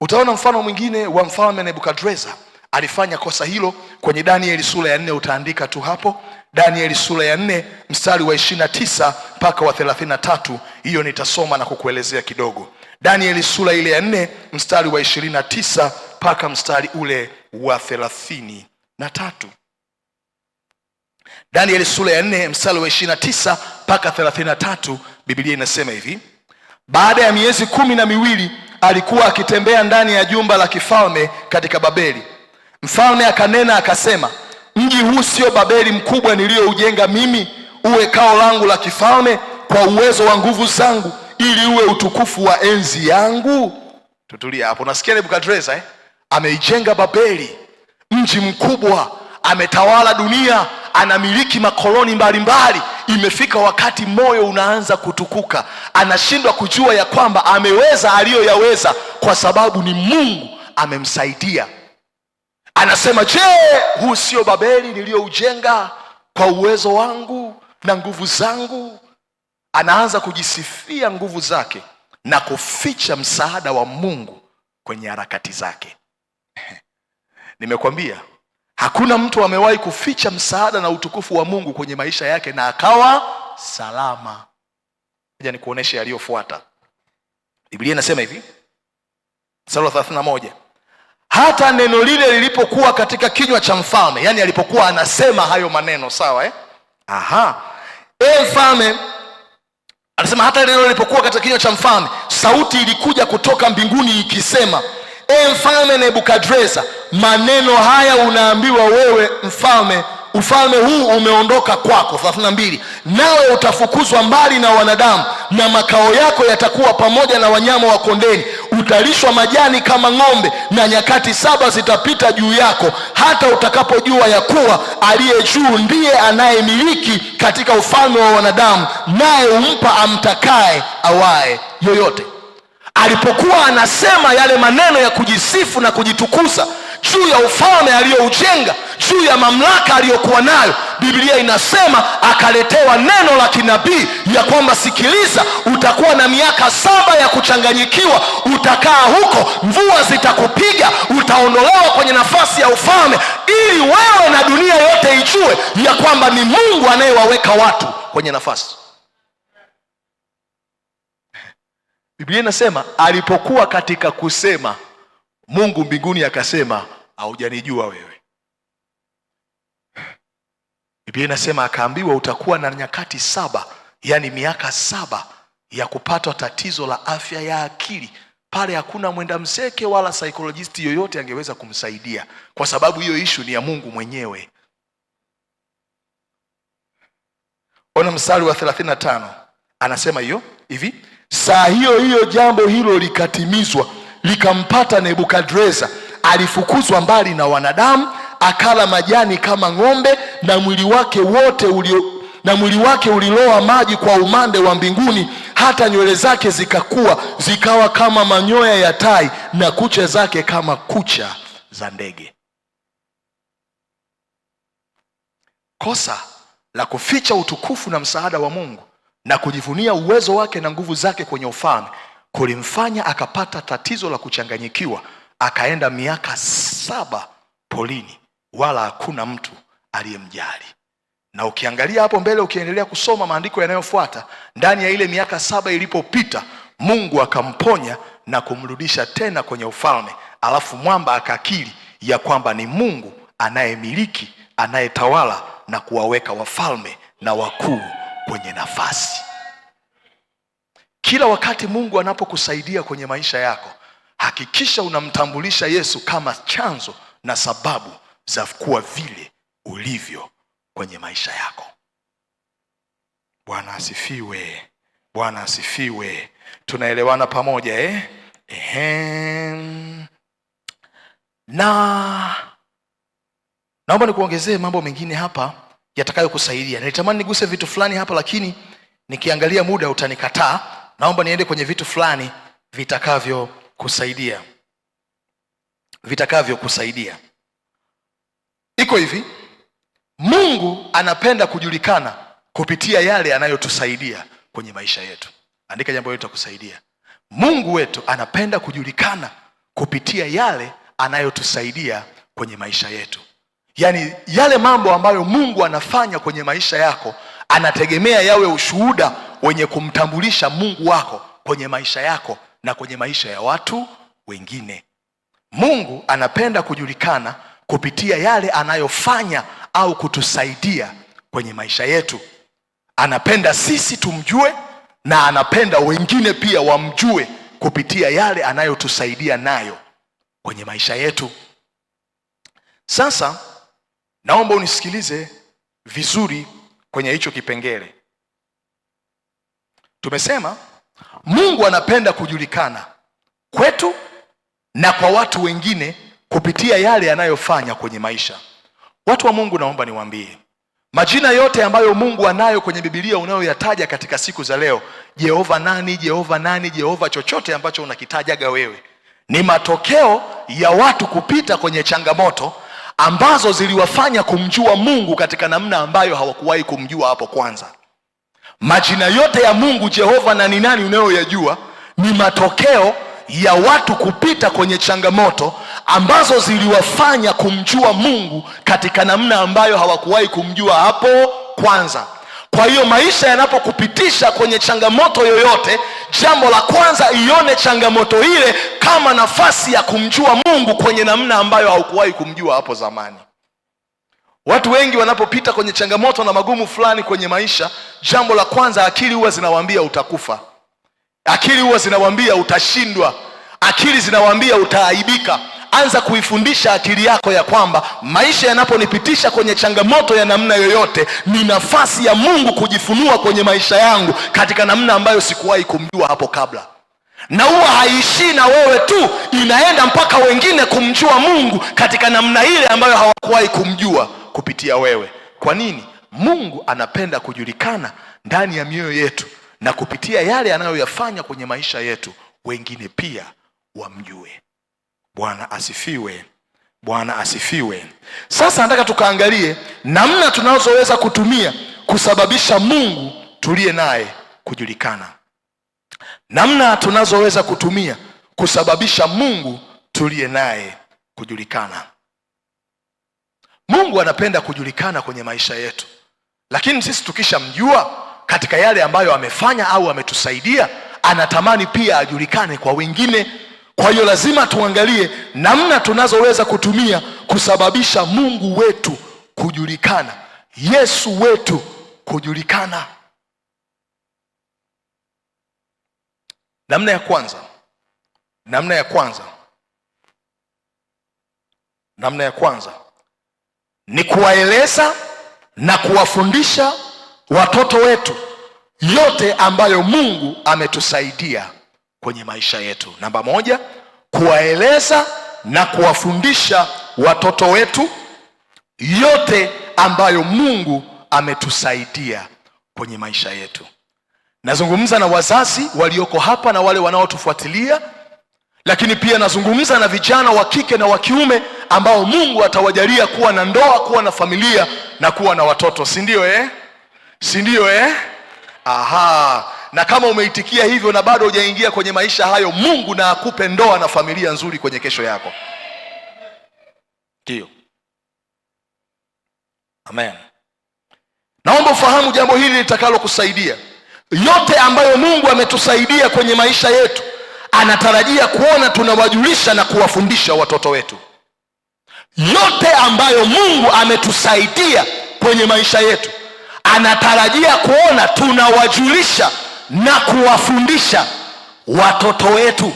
Utaona mfano mwingine wa mfalme Nebukadreza alifanya kosa hilo kwenye Danieli sura ya 4. Utaandika tu hapo Danieli sura ya 4 mstari wa 29 mpaka wa 33. Hiyo nitasoma na kukuelezea kidogo. Danieli sura ile ya 4 mstari wa 29 mpaka mstari ule wa 33. Danieli sura ya 4 mstari wa 29 mpaka 33, Biblia inasema hivi: baada ya miezi 12 alikuwa akitembea ndani ya jumba la kifalme katika Babeli. Mfalme akanena akasema, mji huu sio Babeli mkubwa niliyoujenga mimi uwe kao langu la kifalme kwa uwezo wa nguvu zangu, ili uwe utukufu wa enzi yangu? Tutulia hapo. Nasikia Nebukadreza ameijenga Babeli, mji mkubwa, ametawala dunia, anamiliki makoloni mbalimbali. Imefika wakati moyo unaanza kutukuka. Anashindwa kujua ya kwamba ameweza aliyoyaweza kwa sababu ni Mungu amemsaidia. Anasema, je, huu sio Babeli niliyoujenga kwa uwezo wangu na nguvu zangu? Anaanza kujisifia nguvu zake na kuficha msaada wa Mungu kwenye harakati zake. Nimekwambia Hakuna mtu amewahi kuficha msaada na utukufu wa Mungu kwenye maisha yake na akawa salama. Ngoja nikuoneshe yaliyofuata. Biblia inasema hivi, mstari wa 31. Hata neno lile lilipokuwa katika kinywa cha mfalme, yani alipokuwa anasema hayo maneno, sawa mfalme anasema, hata neno lilipokuwa katika kinywa cha mfalme, sauti ilikuja kutoka mbinguni ikisema, mfalme Nebukadreza, maneno haya unaambiwa wewe mfalme, ufalme huu umeondoka kwako. 32. Nawe utafukuzwa mbali na wanadamu, na makao yako yatakuwa pamoja na wanyama wa kondeni. Utalishwa majani kama ng'ombe, na nyakati 7 zitapita juu yako, hata utakapojua ya kuwa aliye juu ndiye anayemiliki katika ufalme wa wanadamu, naye humpa amtakaye awaye yoyote. Alipokuwa anasema yale maneno ya kujisifu na kujitukuza juu ya ufalme aliyoujenga, juu ya mamlaka aliyokuwa nayo, Biblia inasema akaletewa neno la kinabii ya kwamba sikiliza, utakuwa na miaka 7 ya kuchanganyikiwa, utakaa huko, mvua zitakupiga, utaondolewa kwenye nafasi ya ufalme, ili wewe na dunia yote ijue ya kwamba ni Mungu anayewaweka watu kwenye nafasi. Biblia inasema alipokuwa katika kusema, Mungu mbinguni akasema, haujanijua wewe. Biblia inasema akaambiwa utakuwa na nyakati 7, yani miaka 7 ya kupata tatizo la afya ya akili. Pale hakuna mwenda mseke wala psychologist yoyote angeweza kumsaidia, kwa sababu hiyo issue ni ya Mungu mwenyewe. Ona mstari wa 35, anasema hivi, saa hiyo hiyo jambo hilo likatimizwa, likampata Nebukadreza. Alifukuzwa mbali na wanadamu, akala majani kama ng'ombe, na mwili wake uliloa maji kwa umande wa mbinguni, hata nywele zake zikawa kama manyoya ya tai, na kucha zake kama kucha za ndege. Kosa la kuficha utukufu na msaada wa Mungu na kujivunia uwezo wake na nguvu zake kwenye ufalme kulimfanya akapata tatizo la kuchanganyikiwa, akaenda miaka 7 polini, wala hakuna mtu aliyemjali. Na ukiangalia hapo mbele, ukiendelea kusoma maandiko yanayofuata, ndani ya ile miaka 7 ilipopita, Mungu akamponya na kumrudisha tena kwenye ufalme. Alafu mwamba akakiri ya kwamba ni Mungu anayemiliki, anayetawala na kuwaweka wafalme na wakuu kwenye nafasi. Kila wakati Mungu anapokusaidia kwenye maisha yako, hakikisha unamtambulisha Yesu kama chanzo na sababu za kuwa vile ulivyo kwenye maisha yako. Bwana asifiwe. Bwana asifiwe. Tunaelewana pamoja Na naomba nikuongezee mambo mengine hapa yatakayokusaidia. Nilitamani niguse vitu fulani hapa, lakini nikiangalia muda utanikataa. Naomba niende kwenye vitu fulani vitakavyokusaidia. Iko hivi, Mungu anapenda kujulikana kupitia yale anayotusaidia kwenye maisha yetu. Andika jambo hilo litakusaidia. Mungu wetu anapenda kujulikana kupitia yale anayotusaidia kwenye maisha yetu. Yaani yale mambo ambayo Mungu anafanya kwenye maisha yako, anategemea yawe ushuhuda wenye kumtambulisha Mungu wako kwenye maisha yako na kwenye maisha ya watu wengine. Mungu anapenda kujulikana kupitia yale anayofanya au kutusaidia kwenye maisha yetu. Anapenda sisi tumjue, na anapenda wengine pia wamjue kupitia yale anayotusaidia nayo kwenye maisha yetu. Sasa naomba unisikilize vizuri kwenye hicho kipengele. Tumesema Mungu anapenda kujulikana kwetu na kwa watu wengine kupitia yale anayofanya kwenye maisha. Watu wa Mungu, naomba niwaambie, majina yote ambayo Mungu anayo kwenye Biblia unayoyataja katika siku za leo, Jehova nani, Jehova nani, Jehova chochote ambacho unakitajaga wewe, ni matokeo ya watu kupita kwenye changamoto ambazo ziliwafanya kumjua Mungu katika namna ambayo hawakuwahi kumjua hapo kwanza. Majina yote ya Mungu, Jehova na nani unayoyajua, ni matokeo ya watu kupita kwenye changamoto ambazo ziliwafanya kumjua Mungu katika namna ambayo hawakuwahi kumjua hapo kwanza. Kwa hiyo maisha yanapokupitisha kwenye changamoto yoyote, jambo la kwanza, ione changamoto ile kama nafasi ya kumjua Mungu kwenye namna ambayo haukuwahi kumjua hapo zamani. Watu wengi wanapopita kwenye changamoto na magumu fulani kwenye maisha, jambo la kwanza, akili huwa zinawaambia utakufa. Akili huwa zinawaambia utashindwa. Akili zinawaambia utaaibika. Anza kuifundisha akili yako ya kwamba maisha yanaponipitisha kwenye changamoto ya namna yoyote, ni nafasi ya Mungu kujifunua kwenye maisha yangu katika namna ambayo sikuwahi kumjua hapo kabla. Na huwa haishii na wewe tu, inaenda mpaka wengine kumjua Mungu katika namna ile ambayo hawakuwahi kumjua kupitia wewe. Kwa nini? Mungu anapenda kujulikana ndani ya mioyo yetu, na kupitia yale anayoyafanya kwenye maisha yetu wengine pia wamjue. Bwana asifiwe. Bwana asifiwe. Sasa nataka tukaangalie namna tunazoweza kutumia kusababisha Mungu tuliye naye kujulikana. Namna tunazoweza kutumia kusababisha Mungu tuliye naye kujulikana. Mungu anapenda kujulikana kwenye maisha yetu, lakini sisi tukishamjua katika yale ambayo amefanya au ametusaidia, anatamani pia ajulikane kwa wengine. Kwa hiyo lazima tuangalie namna tunazoweza kutumia kusababisha Mungu wetu kujulikana, Yesu wetu kujulikana. Namna ya kwanza ni kuwaeleza na kuwafundisha watoto wetu yote ambayo Mungu ametusaidia kwenye maisha yetu. Namba moja, kuwaeleza na kuwafundisha watoto wetu yote ambayo Mungu ametusaidia kwenye maisha yetu. Nazungumza na wazazi walioko hapa na wale wanaotufuatilia, lakini pia nazungumza na vijana wa kike na wa kiume ambao Mungu atawajalia kuwa na ndoa, kuwa na familia na kuwa na watoto, si ndio Si ndio Aha. Na kama umeitikia hivyo na bado hujaingia kwenye maisha hayo, Mungu na akupe ndoa na familia nzuri kwenye kesho yako. Ndio. Amen. Naomba ufahamu jambo hili litakalo kusaidia. Yote ambayo Mungu ametusaidia kwenye maisha yetu, anatarajia kuona tunawajulisha na kuwafundisha watoto wetu. Yote ambayo Mungu ametusaidia kwenye maisha yetu, anatarajia kuona tunawajulisha na kuwafundisha watoto wetu.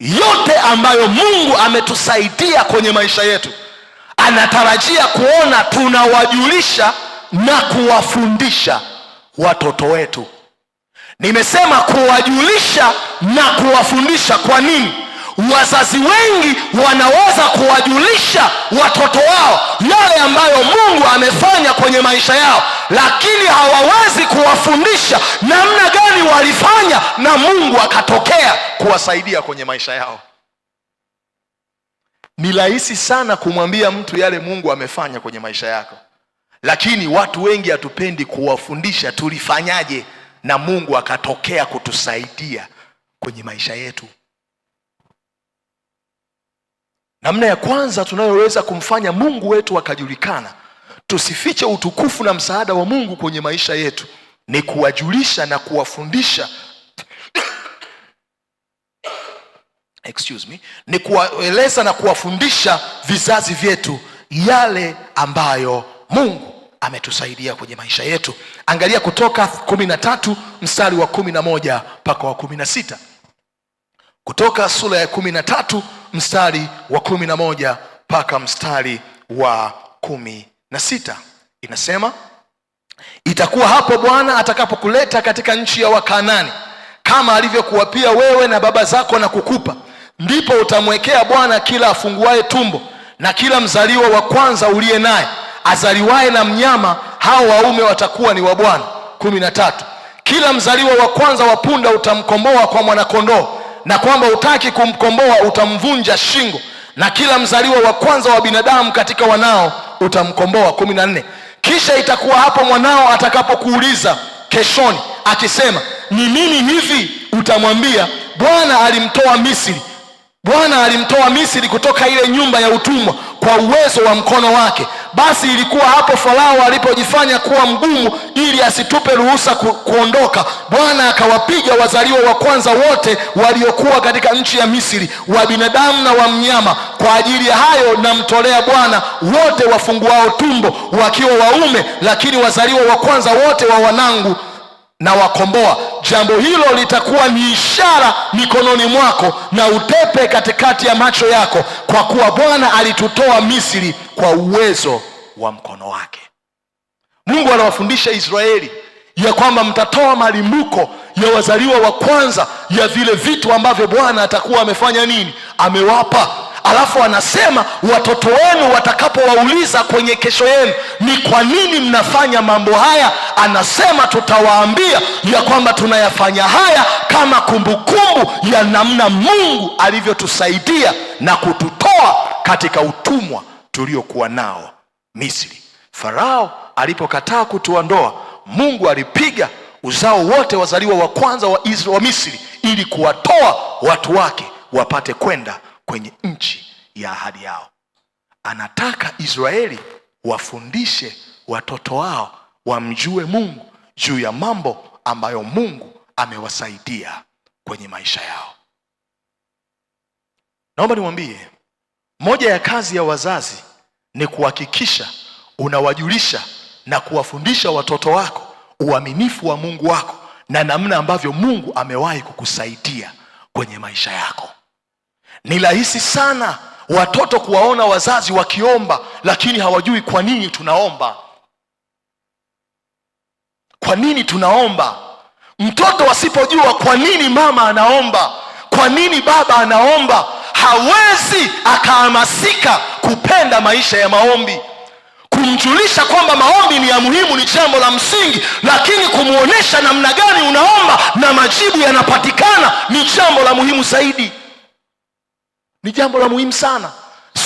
Yote ambayo Mungu ametusaidia kwenye maisha yetu, anatarajia kuona tunawajulisha na kuwafundisha watoto wetu. Nimesema kuwajulisha na kuwafundisha. Kwa nini? Wazazi wengi wanaweza kuwajulisha watoto wao yale ambayo Mungu amefanya kwenye maisha yao, lakini hawawezi kuwafundisha namna gani walifanya na Mungu akatokea kuwasaidia kwenye maisha yao. Ni rahisi sana kumwambia mtu yale Mungu amefanya kwenye maisha yako, lakini watu wengi hatupendi kuwafundisha tulifanyaje na Mungu akatokea kutusaidia kwenye maisha yetu. Namna ya kwanza tunayoweza kumfanya Mungu wetu akajulikana, tusifiche utukufu na msaada wa Mungu kwenye maisha yetu, ni kuwajulisha na kuwafundisha ni kuwaeleza na kuwafundisha vizazi vyetu yale ambayo Mungu ametusaidia kwenye maisha yetu. Angalia Kutoka 13 mstari wa 11 mpaka wa 16. Kutoka sura ya 13 mstari wa 11 mpaka mstari wa 16. Inasema, itakuwa hapo Bwana atakapokuleta katika nchi ya Wakanaani, kama alivyokuapia wewe na baba zako na kukupa, ndipo utamwekea Bwana kila afunguaye tumbo na kila mzaliwa wa kwanza uliye naye azaliwaye na mnyama, hao waume watakuwa ni wa Bwana. 13. Kila mzaliwa wa kwanza wa punda utamkomboa kwa mwanakondoo, na kwamba utaki kumkomboa utamvunja shingo, na kila mzaliwa wa kwanza wa binadamu katika wanao utamkomboa. 14. Kisha itakuwa hapo mwanao atakapokuuliza keshoni akisema, ni nini hivi? Utamwambia, Bwana alimtoa Misri Bwana alimtoa Misri kutoka ile nyumba ya utumwa kwa uwezo wa mkono wake. Basi ilikuwa hapo Farao alipojifanya kuwa mgumu ili asitupe ruhusa kuondoka, Bwana akawapiga wazaliwa wa kwanza wote waliokuwa katika nchi ya Misri, wa binadamu na wa mnyama. Kwa ajili ya hayo namtolea Bwana wote wafunguao tumbo wakiwa waume, lakini wazaliwa wa kwanza wote wa wanangu na wakomboa. Jambo hilo litakuwa ni ishara mikononi mwako na utepe katikati ya macho yako, kwa kuwa Bwana alitutoa Misri kwa uwezo wa mkono wake. Mungu anawafundisha Israeli ya kwamba mtatoa malimbuko ya wazaliwa wa kwanza ya vile vitu ambavyo Bwana atakuwa amefanya nini? Amewapa. Alafu anasema watoto wenu watakapowauliza kwenye kesho yenu, ni kwa nini mnafanya mambo haya? Anasema tutawaambia ya kwamba tunayafanya haya kama kumbukumbu ya namna Mungu alivyotusaidia na kututoa katika utumwa tuliokuwa nao Misri. Farao alipokataa kutuondoa, Mungu alipiga uzao wote wazaliwa wa kwanza wa Misri ili kuwatoa watu wake wapate kwenda kwenye nchi ya ahadi yao. Anataka Israeli wafundishe watoto wao wamjue Mungu juu ya mambo ambayo Mungu amewasaidia kwenye maisha yao. Naomba niwaambie, moja ya kazi ya wazazi ni kuhakikisha unawajulisha na kuwafundisha watoto wako uaminifu wa Mungu wako na namna ambavyo Mungu amewahi kukusaidia kwenye maisha yako. Ni rahisi sana watoto kuwaona wazazi wakiomba, lakini hawajui kwa nini tunaomba. Kwa nini tunaomba? Mtoto asipojua kwa nini mama anaomba, kwa nini baba anaomba, hawezi akahamasika kupenda maisha ya maombi. Kumjulisha kwamba maombi ni ya muhimu ni jambo la msingi, lakini kumuonesha namna gani unaomba na majibu yanapatikana ni jambo la muhimu zaidi. Ni jambo la muhimu sana.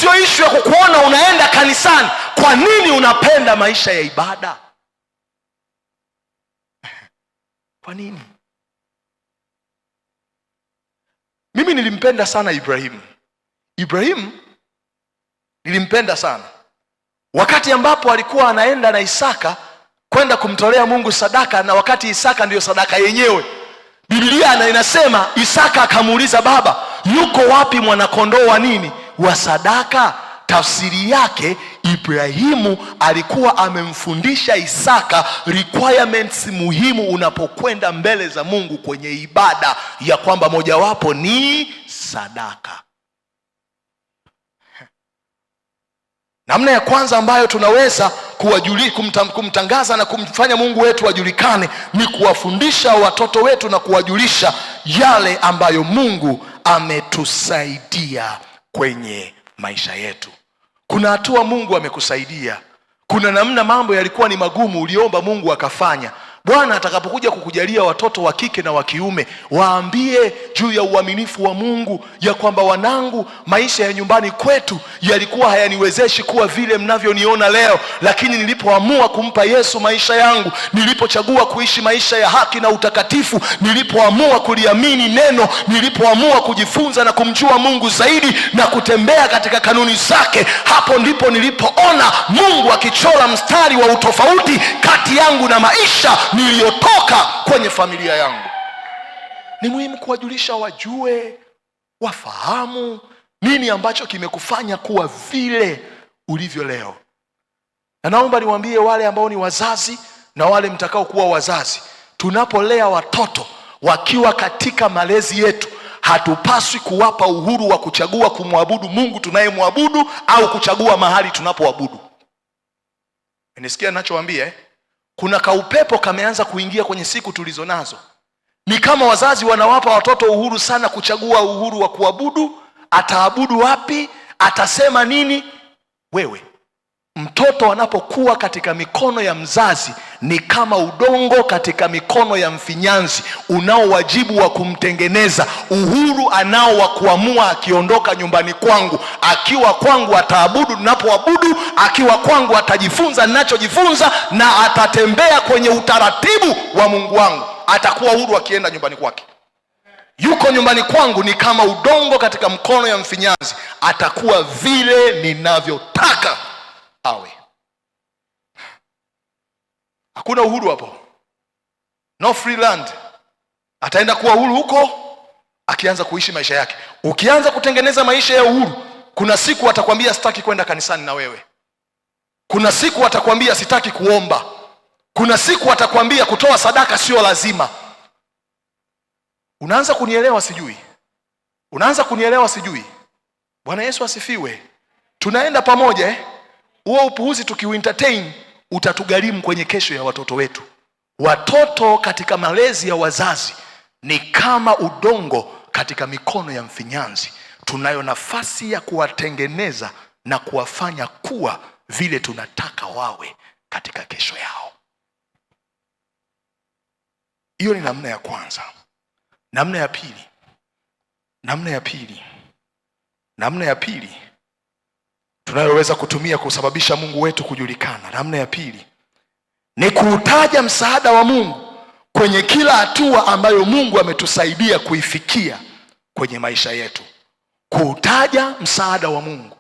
Sio ishu ya kukuona unaenda kanisani. Kwa nini unapenda maisha ya ibada? Kwa nini? Mimi nilimpenda sana Ibrahimu nilimpenda sana wakati ambapo alikuwa anaenda na Isaka kwenda kumtolea Mungu sadaka, na wakati Isaka ndiyo sadaka yenyewe. Biblia inasema Isaka akamuuliza baba, yuko wapi mwanakondoo wa nini? Wa sadaka. Tafsiri yake, Ibrahimu alikuwa amemfundisha Isaka requirements muhimu unapokwenda mbele za Mungu kwenye ibada, ya kwamba mojawapo ni sadaka. Namna ya kwanza ambayo tunaweza kumtangaza na kumfanya Mungu wetu ajulikane ni kuwafundisha watoto wetu na kuwajulisha yale ambayo Mungu ametusaidia kwenye maisha yetu. Kuna hatua Mungu amekusaidia. Kuna namna mambo yalikuwa ni magumu, uliomba Mungu akafanya. Bwana atakapokuja kukujalia watoto wa kike na wa kiume, waambie juu ya uaminifu wa Mungu, ya kwamba wanangu, maisha ya nyumbani kwetu yalikuwa hayaniwezeshi kuwa vile mnavyoniona leo, lakini nilipoamua kumpa Yesu maisha yangu, nilipochagua kuishi maisha ya haki na utakatifu, nilipoamua kuliamini neno, nilipoamua kujifunza na kumjua Mungu zaidi na kutembea katika kanuni zake, hapo ndipo nilipoona Mungu akichora mstari wa utofauti kati yangu na maisha niliyotoka kwenye familia yangu. Ni muhimu kuwajulisha, wajue, wafahamu nini ambacho kimekufanya kuwa vile ulivyo leo. Na naomba niwaambie wale ambao ni wazazi na wale mtakao kuwa wazazi, tunapolea watoto wakiwa katika malezi yetu, hatupaswi kuwapa uhuru wa kuchagua kumwabudu Mungu tunayemwabudu au kuchagua mahali tunapoabudu. Unasikia ninachowaambia? Kuna kaupepo kameanza kuingia kwenye siku tulizo nazo. Ni kama wazazi wanawapa watoto uhuru sana kuchagua uhuru wa kuabudu, ataabudu wapi, atasema nini. Wewe, mtoto anapokuwa katika mikono ya mzazi ni kama udongo katika mikono ya mfinyanzi, unao wajibu wa kumtengeneza. Uhuru anao wa kuamua, akiondoka nyumbani kwangu, akiwa kwangu ataabudu ninapoabudu, akiwa kwangu atajifunza ninachojifunza, na atatembea kwenye utaratibu wa Mungu wangu. Atakuwa huru akienda nyumbani kwake. yuko nyumbani kwangu ni kama udongo katika mkono ya mfinyanzi, atakuwa vile ninavyotaka awe. Hakuna uhuru hapo, no free land. Ataenda kuwa huru huko akianza kuishi maisha yake. Ukianza kutengeneza maisha ya uhuru, kuna siku atakwambia sitaki kwenda kanisani na wewe. Kuna siku atakwambia sitaki kuomba. Kuna siku atakwambia kutoa sadaka sio lazima. Unaanza kunielewa sijui? Unaanza kunielewa sijui? Bwana Yesu asifiwe. Tunaenda pamoja Huo upuuzi tukiuentertain utatugharimu kwenye kesho ya watoto wetu. Watoto katika malezi ya wazazi ni kama udongo katika mikono ya mfinyanzi. Tunayo nafasi ya kuwatengeneza na kuwafanya kuwa vile tunataka wawe katika kesho yao. Hiyo ni namna ya kwanza. Namna ya pili tunayoweza kutumia kusababisha Mungu wetu kujulikana. Namna ya pili ni kuutaja msaada wa Mungu kwenye kila hatua ambayo Mungu ametusaidia kuifikia kwenye maisha yetu. Kuutaja msaada wa Mungu.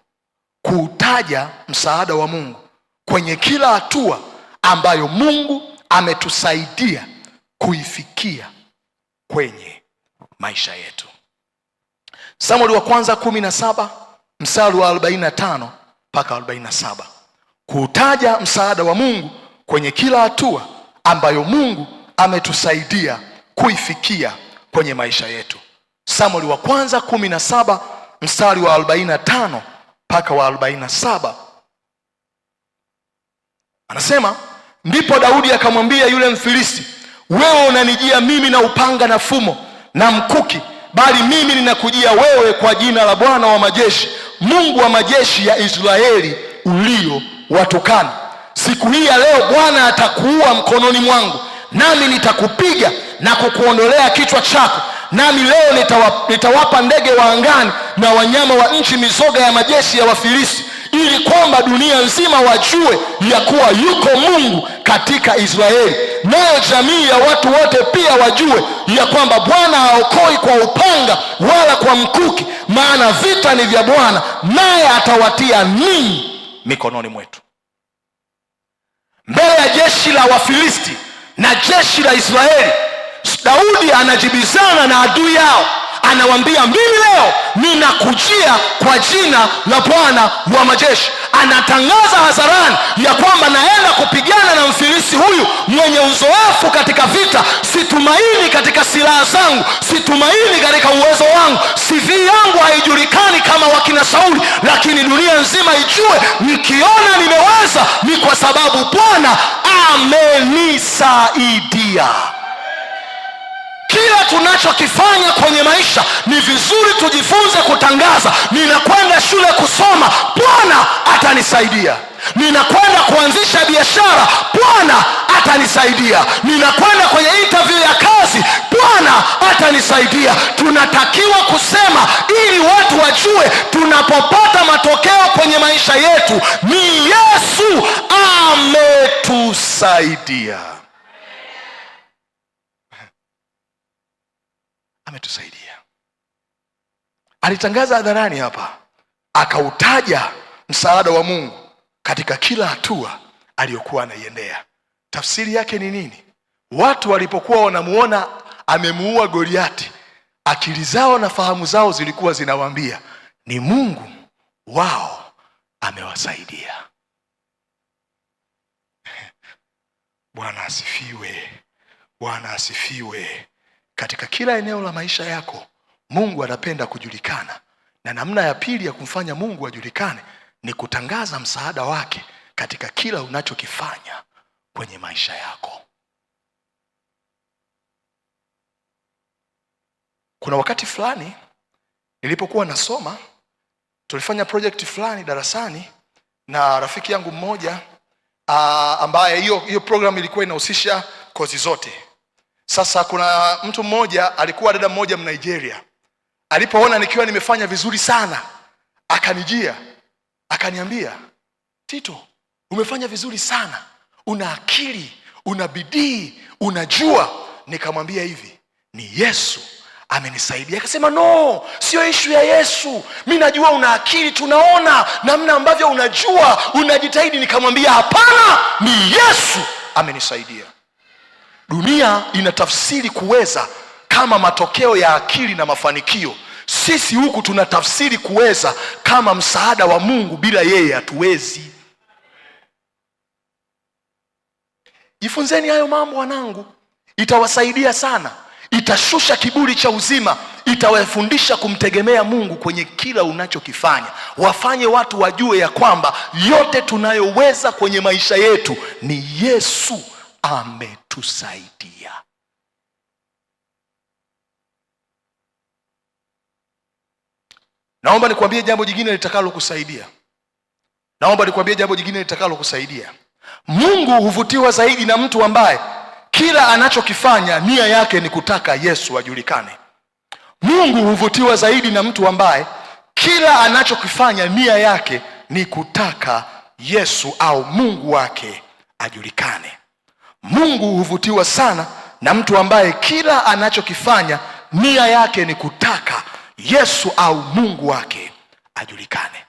Kuutaja msaada wa Mungu kwenye kila hatua ambayo Mungu ametusaidia kuifikia kwenye maisha yetu. Samueli wa kwanza 17 mstari wa 45 mpaka 47. Kuutaja msaada wa Mungu kwenye kila hatua ambayo Mungu ametusaidia kuifikia kwenye maisha yetu. Samueli wa kwanza 17 mstari wa 45 mpaka wa 47. Anasema, ndipo Daudi akamwambia yule Mfilisti, wewe unanijia mimi na upanga na fumo na mkuki, bali mimi ninakujia wewe kwa jina la Bwana wa majeshi, Mungu wa majeshi ya Israeli ulio watukana. Siku hii ya leo Bwana atakuua mkononi mwangu, nami nitakupiga na kukuondolea kichwa chako. Nami leo nitawapa ndege wa angani na wanyama wa nchi mizoga ya majeshi ya Wafilisti, ili kwamba dunia nzima wajue ya kuwa yuko Mungu katika Israeli, nayo jamii ya watu wote pia wajue ya kwamba Bwana haokoi kwa upanga wala kwa mkuki, maana vita ni vya Bwana, naye atawatia ninyi mikononi mwetu. Mbele ya jeshi la Wafilisti na jeshi la Israeli, Daudi anajibizana na adui yao. Anawambia, mimi leo ninakujia kwa jina la Bwana wa majeshi. Anatangaza hadharani ya kwamba naenda kupigana na Mfilisti huyu mwenye uzoefu katika vita. Situmaini katika silaha zangu, situmaini katika uwezo wangu. CV yangu haijulikani kama wakina Sauli, lakini dunia nzima ijue nikiona nimeweza ni kwa sababu Bwana amenisaidia. Kila tunachokifanya kwenye maisha ni vizuri tujifunze kutangaza, ninakwenda shule kusoma, Bwana atanisaidia. Ninakwenda kuanzisha biashara, Bwana atanisaidia. Ninakwenda kwenye interview ya kazi, Bwana atanisaidia. Tunatakiwa kusema ili watu wajue tunapopata matokeo kwenye maisha yetu ni Yesu ametusaidia. Ametusaidia. Alitangaza hadharani hapa, akautaja msaada wa Mungu katika kila hatua aliyokuwa anaiendea. Tafsiri yake ni nini? Watu walipokuwa wanamuona amemuua Goliati, akili zao na fahamu zao zilikuwa zinawaambia ni Mungu wao amewasaidia. Bwana asifiwe. Bwana asifiwe. Katika kila eneo la maisha yako Mungu anapenda kujulikana, na namna ya pili ya kumfanya Mungu ajulikane ni kutangaza msaada wake katika kila unachokifanya kwenye maisha yako. Kuna wakati fulani nilipokuwa nasoma, tulifanya project fulani darasani na rafiki yangu mmoja ambaye hiyo program ilikuwa inahusisha kozi zote. Sasa kuna mtu mmoja, alikuwa dada mmoja Mnigeria. Alipoona nikiwa nimefanya vizuri sana, akanijia, akaniambia, Tito, umefanya vizuri sana, una akili, una bidii, unajua. Nikamwambia hivi, ni Yesu amenisaidia. Akasema no, sio ishu ya Yesu, mi najua una akili, tunaona namna ambavyo unajua, unajitahidi. Nikamwambia hapana, ni Yesu amenisaidia. Dunia inatafsiri kuweza kama matokeo ya akili na mafanikio. Sisi huku tunatafsiri kuweza kama msaada wa Mungu, bila yeye hatuwezi. Jifunzeni hayo mambo wanangu, itawasaidia sana. Itashusha kiburi cha uzima, itawafundisha kumtegemea Mungu kwenye kila unachokifanya. Wafanye watu wajue ya kwamba yote tunayoweza kwenye maisha yetu ni Yesu ametusaidia. Naomba nikwambie jambo jingine litakalo kusaidia. Mungu huvutiwa zaidi na mtu ambaye kila anachokifanya nia yake ni kutaka Yesu ajulikane. Mungu huvutiwa zaidi na mtu ambaye kila anachokifanya nia yake ni kutaka Yesu au Mungu wake ajulikane. Mungu huvutiwa sana na mtu ambaye kila anachokifanya nia yake ni kutaka Yesu au Mungu wake ajulikane.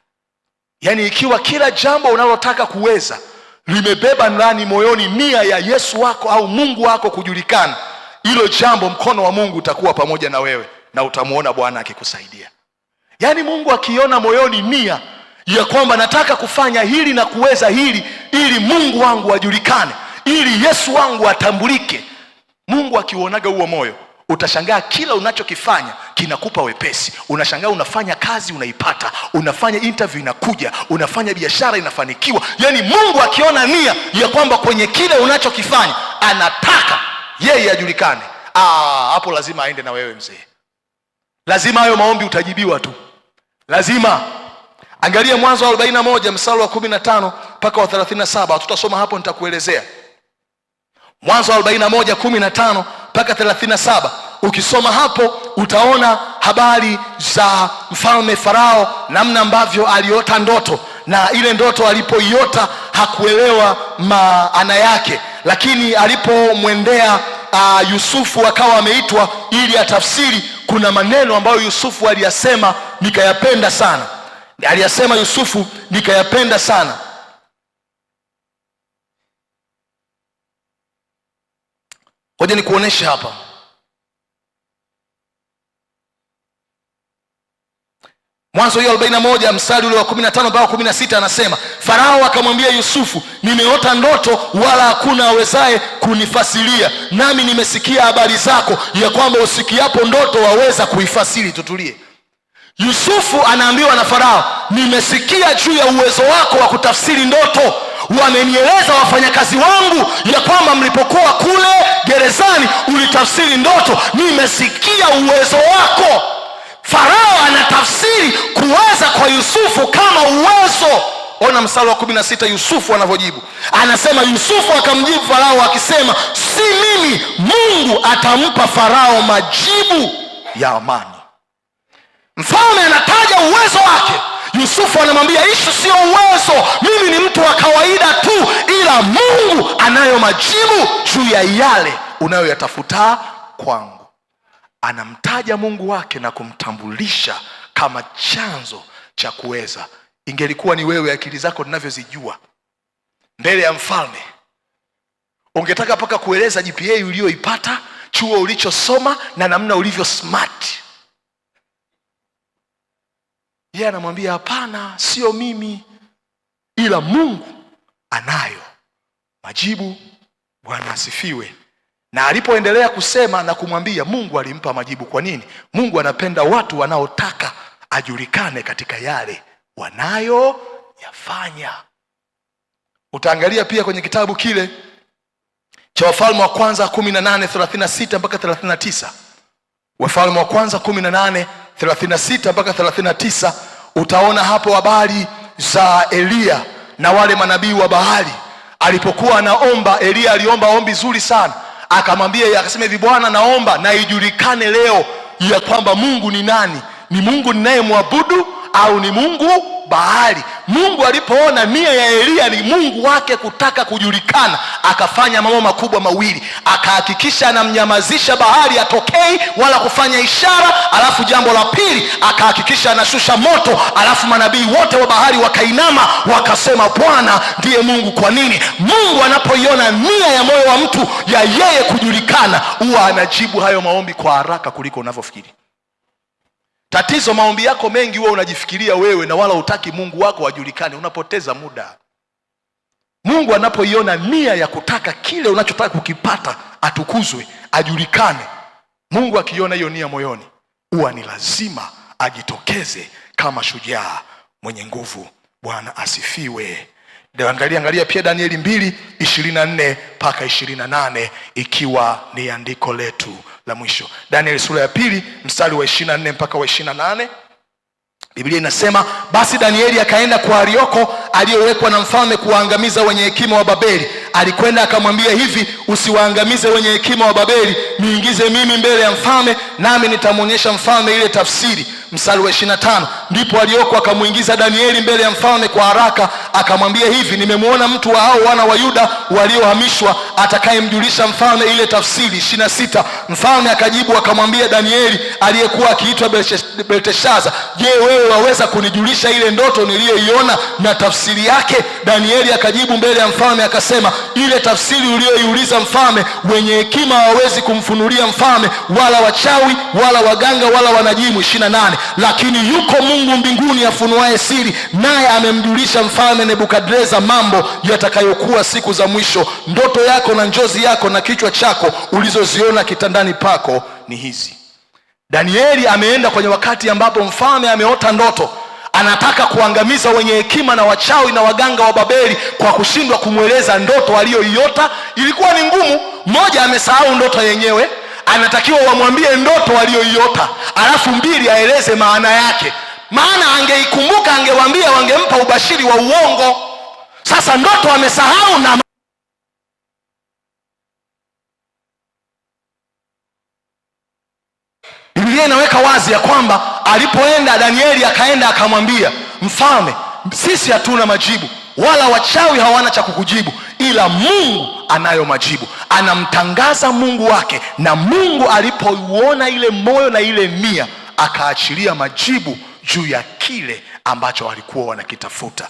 Yaani ikiwa kila jambo unalotaka kuweza limebeba ndani moyoni nia ya Yesu wako au Mungu wako kujulikana, hilo jambo mkono wa Mungu utakuwa pamoja na wewe na utamuona Bwana akikusaidia. Yaani Mungu akiona moyoni nia ya kwamba nataka kufanya hili na kuweza hili ili Mungu wangu ajulikane, ili Yesu wangu atambulike, Mungu akiuonaga huo moyo, utashangaa kila unachokifanya kinakupa wepesi. Unashangaa unafanya kazi unaipata, unafanya interview inakuja, unafanya biashara inafanikiwa. Yaani Mungu akiona nia ya kwamba kwenye kile unachokifanya anataka yeye ajulikane, hapo lazima aende na wewe mzee. Lazima hayo maombi utajibiwa tu. Lazima. Angalia Mwanzo 41 mstari wa 15 mpaka wa 37. Tutasoma hapo, nitakuelezea. Mwanzo 41:15 mpaka 37. Ukisoma hapo utaona habari za mfalme Farao, namna ambavyo aliota ndoto, na ile ndoto alipoiota hakuelewa maana yake, lakini alipomwendea Yusufu akawa ameitwa ili atafsiri. Kuna maneno ambayo Yusufu aliyasema nikayapenda sana. Aliyasema Yusufu nikayapenda sana. Ngoja nikuoneshe hapa. Mwanzo 41 mstari ule wa 15 mpaka 16 anasema, Farao akamwambia Yusufu, nimeota ndoto wala hakuna awezaye kunifasiria, nami nimesikia habari zako ya kwamba usikiapo ndoto waweza kuifasiri. Tutulie. Yusufu anaambiwa na Farao, nimesikia juu ya uwezo wako wa kutafsiri ndoto. Wamenieleza wafanyakazi wangu ya kwamba mlipokuwa kule gerezani ulitafsiri ndoto. Nimesikia uwezo wako. Farao anatafsiri kuweza kwa Yusufu kama uwezo. Ona mstari wa 16 Yusufu anavyojibu. Anasema, Yusufu akamjibu Farao akisema, si mimi. Mungu atampa Farao majibu ya amani. Mfalme anataja uwezo wake. Yusufu anamwambia, ishu sio uwezo, mimi ni mtu wa kawaida tu, ila Mungu anayo majibu juu ya yale unayoyatafuta kwangu. Anamtaja Mungu wake na kumtambulisha kama chanzo cha kuweza. Ingelikuwa ni wewe, akili zako ninavyozijua, mbele ya mfalme ungetaka paka kueleza GPA ulioipata, chuo ulichosoma na namna ulivyo smart. Yeye anamwambia hapana, sio mimi, ila Mungu anayo majibu. Bwana asifiwe. Na alipoendelea kusema na kumwambia, Mungu alimpa majibu. Kwa nini? Mungu anapenda watu wanaotaka ajulikane katika yale wanayoyafanya. Utaangalia pia kwenye kitabu kile cha Wafalme wa Kwanza 18:36 mpaka 39. Wafalme wa Kwanza 18:36 mpaka 39. Utaona hapo habari za Elia na wale manabii wa Baali. Alipokuwa anaomba, Elia aliomba ombi zuri sana. Akamwambia, akasema hivi, Bwana, naomba na ijulikane leo ya kwamba Mungu ni nani. Ni Mungu ninayemwabudu au ni Mungu Baali? Mungu alipoona nia ya Elia ni Mungu wake kutaka kujulikana, akafanya mambo makubwa mawili. Akahakikisha anamnyamazisha bahari atokei wala kufanya ishara, alafu jambo la pili akahakikisha anashusha moto, alafu manabii wote wa bahari wakainama wakasema Bwana ndiye Mungu. Kwa nini? Mungu anapoiona nia ya moyo wa mtu ya yeye kujulikana, huwa anajibu hayo maombi kwa haraka kuliko unavyofikiri. Tatizo, maombi yako mengi huwa unajifikiria wewe na wala hutaki Mungu wako ajulikane, unapoteza muda. Mungu anapoiona nia ya kutaka kile unachotaka kukipata atukuzwe, ajulikane, Mungu akiona hiyo nia moyoni, huwa ni lazima ajitokeze kama shujaa mwenye nguvu. Bwana asifiwe. Angalia pia Danieli 2:24 mpaka 28 ikiwa ni andiko letu la mwisho. Danieli sura ya 2 mstari wa 24 mpaka wa 28. Biblia inasema, basi Danieli akaenda kwa Arioko aliyowekwa na mfalme kuwaangamiza wenye hekima wa Babeli. Alikwenda akamwambia hivi, usiwaangamize wenye hekima wa Babeli, niingize mimi mbele ya mfalme, nami nitamwonyesha mfalme ile tafsiri. Mstari wa 25, ndipo Arioko akamuingiza Danieli mbele ya mfalme kwa haraka, akamwambia hivi, nimemwona mtu wa hao wana wa Yuda waliohamishwa atakayemjulisha mfalme ile tafsiri. 26, mfalme akajibu akamwambia Danieli aliyekuwa akiitwa Belteshaza, je, wewe waweza kunijulisha ile ndoto niliyoiona na tafsiri yake? Danieli akajibu mbele ya mfalme akasema, ile tafsiri uliyoiuliza mfalme, wenye hekima hawawezi kumfunulia mfalme, wala wachawi wala waganga wala wanajimu. 28, lakini yuko Mungu mbinguni afunuaye siri, naye amemjulisha mfalme Nebukadreza mambo yatakayokuwa siku za mwisho. Ndoto yako na njozi yako na kichwa chako ulizoziona kitandani pako ni hizi. Danieli ameenda kwenye wakati ambapo mfalme ameota ndoto, anataka kuangamiza wenye hekima na wachawi na waganga wa Babeli kwa kushindwa kumweleza ndoto aliyoiota. Ilikuwa ni ngumu. Mmoja, amesahau ndoto yenyewe, anatakiwa wamwambie ndoto aliyoiota, alafu 2, aeleze maana yake. Maana angeikumbuka angewaambia, wangempa ubashiri wa uongo. Sasa ndoto amesahau, na Biblia inaweka wazi ya kwamba alipoenda Danieli akaenda akamwambia mfalme, sisi hatuna majibu wala wachawi hawana cha kukujibu, ila Mungu anayo majibu. Anamtangaza Mungu wake, na Mungu alipouona ile moyo na ile nia, akaachilia majibu juu ya kile ambacho walikuwa wanakitafuta.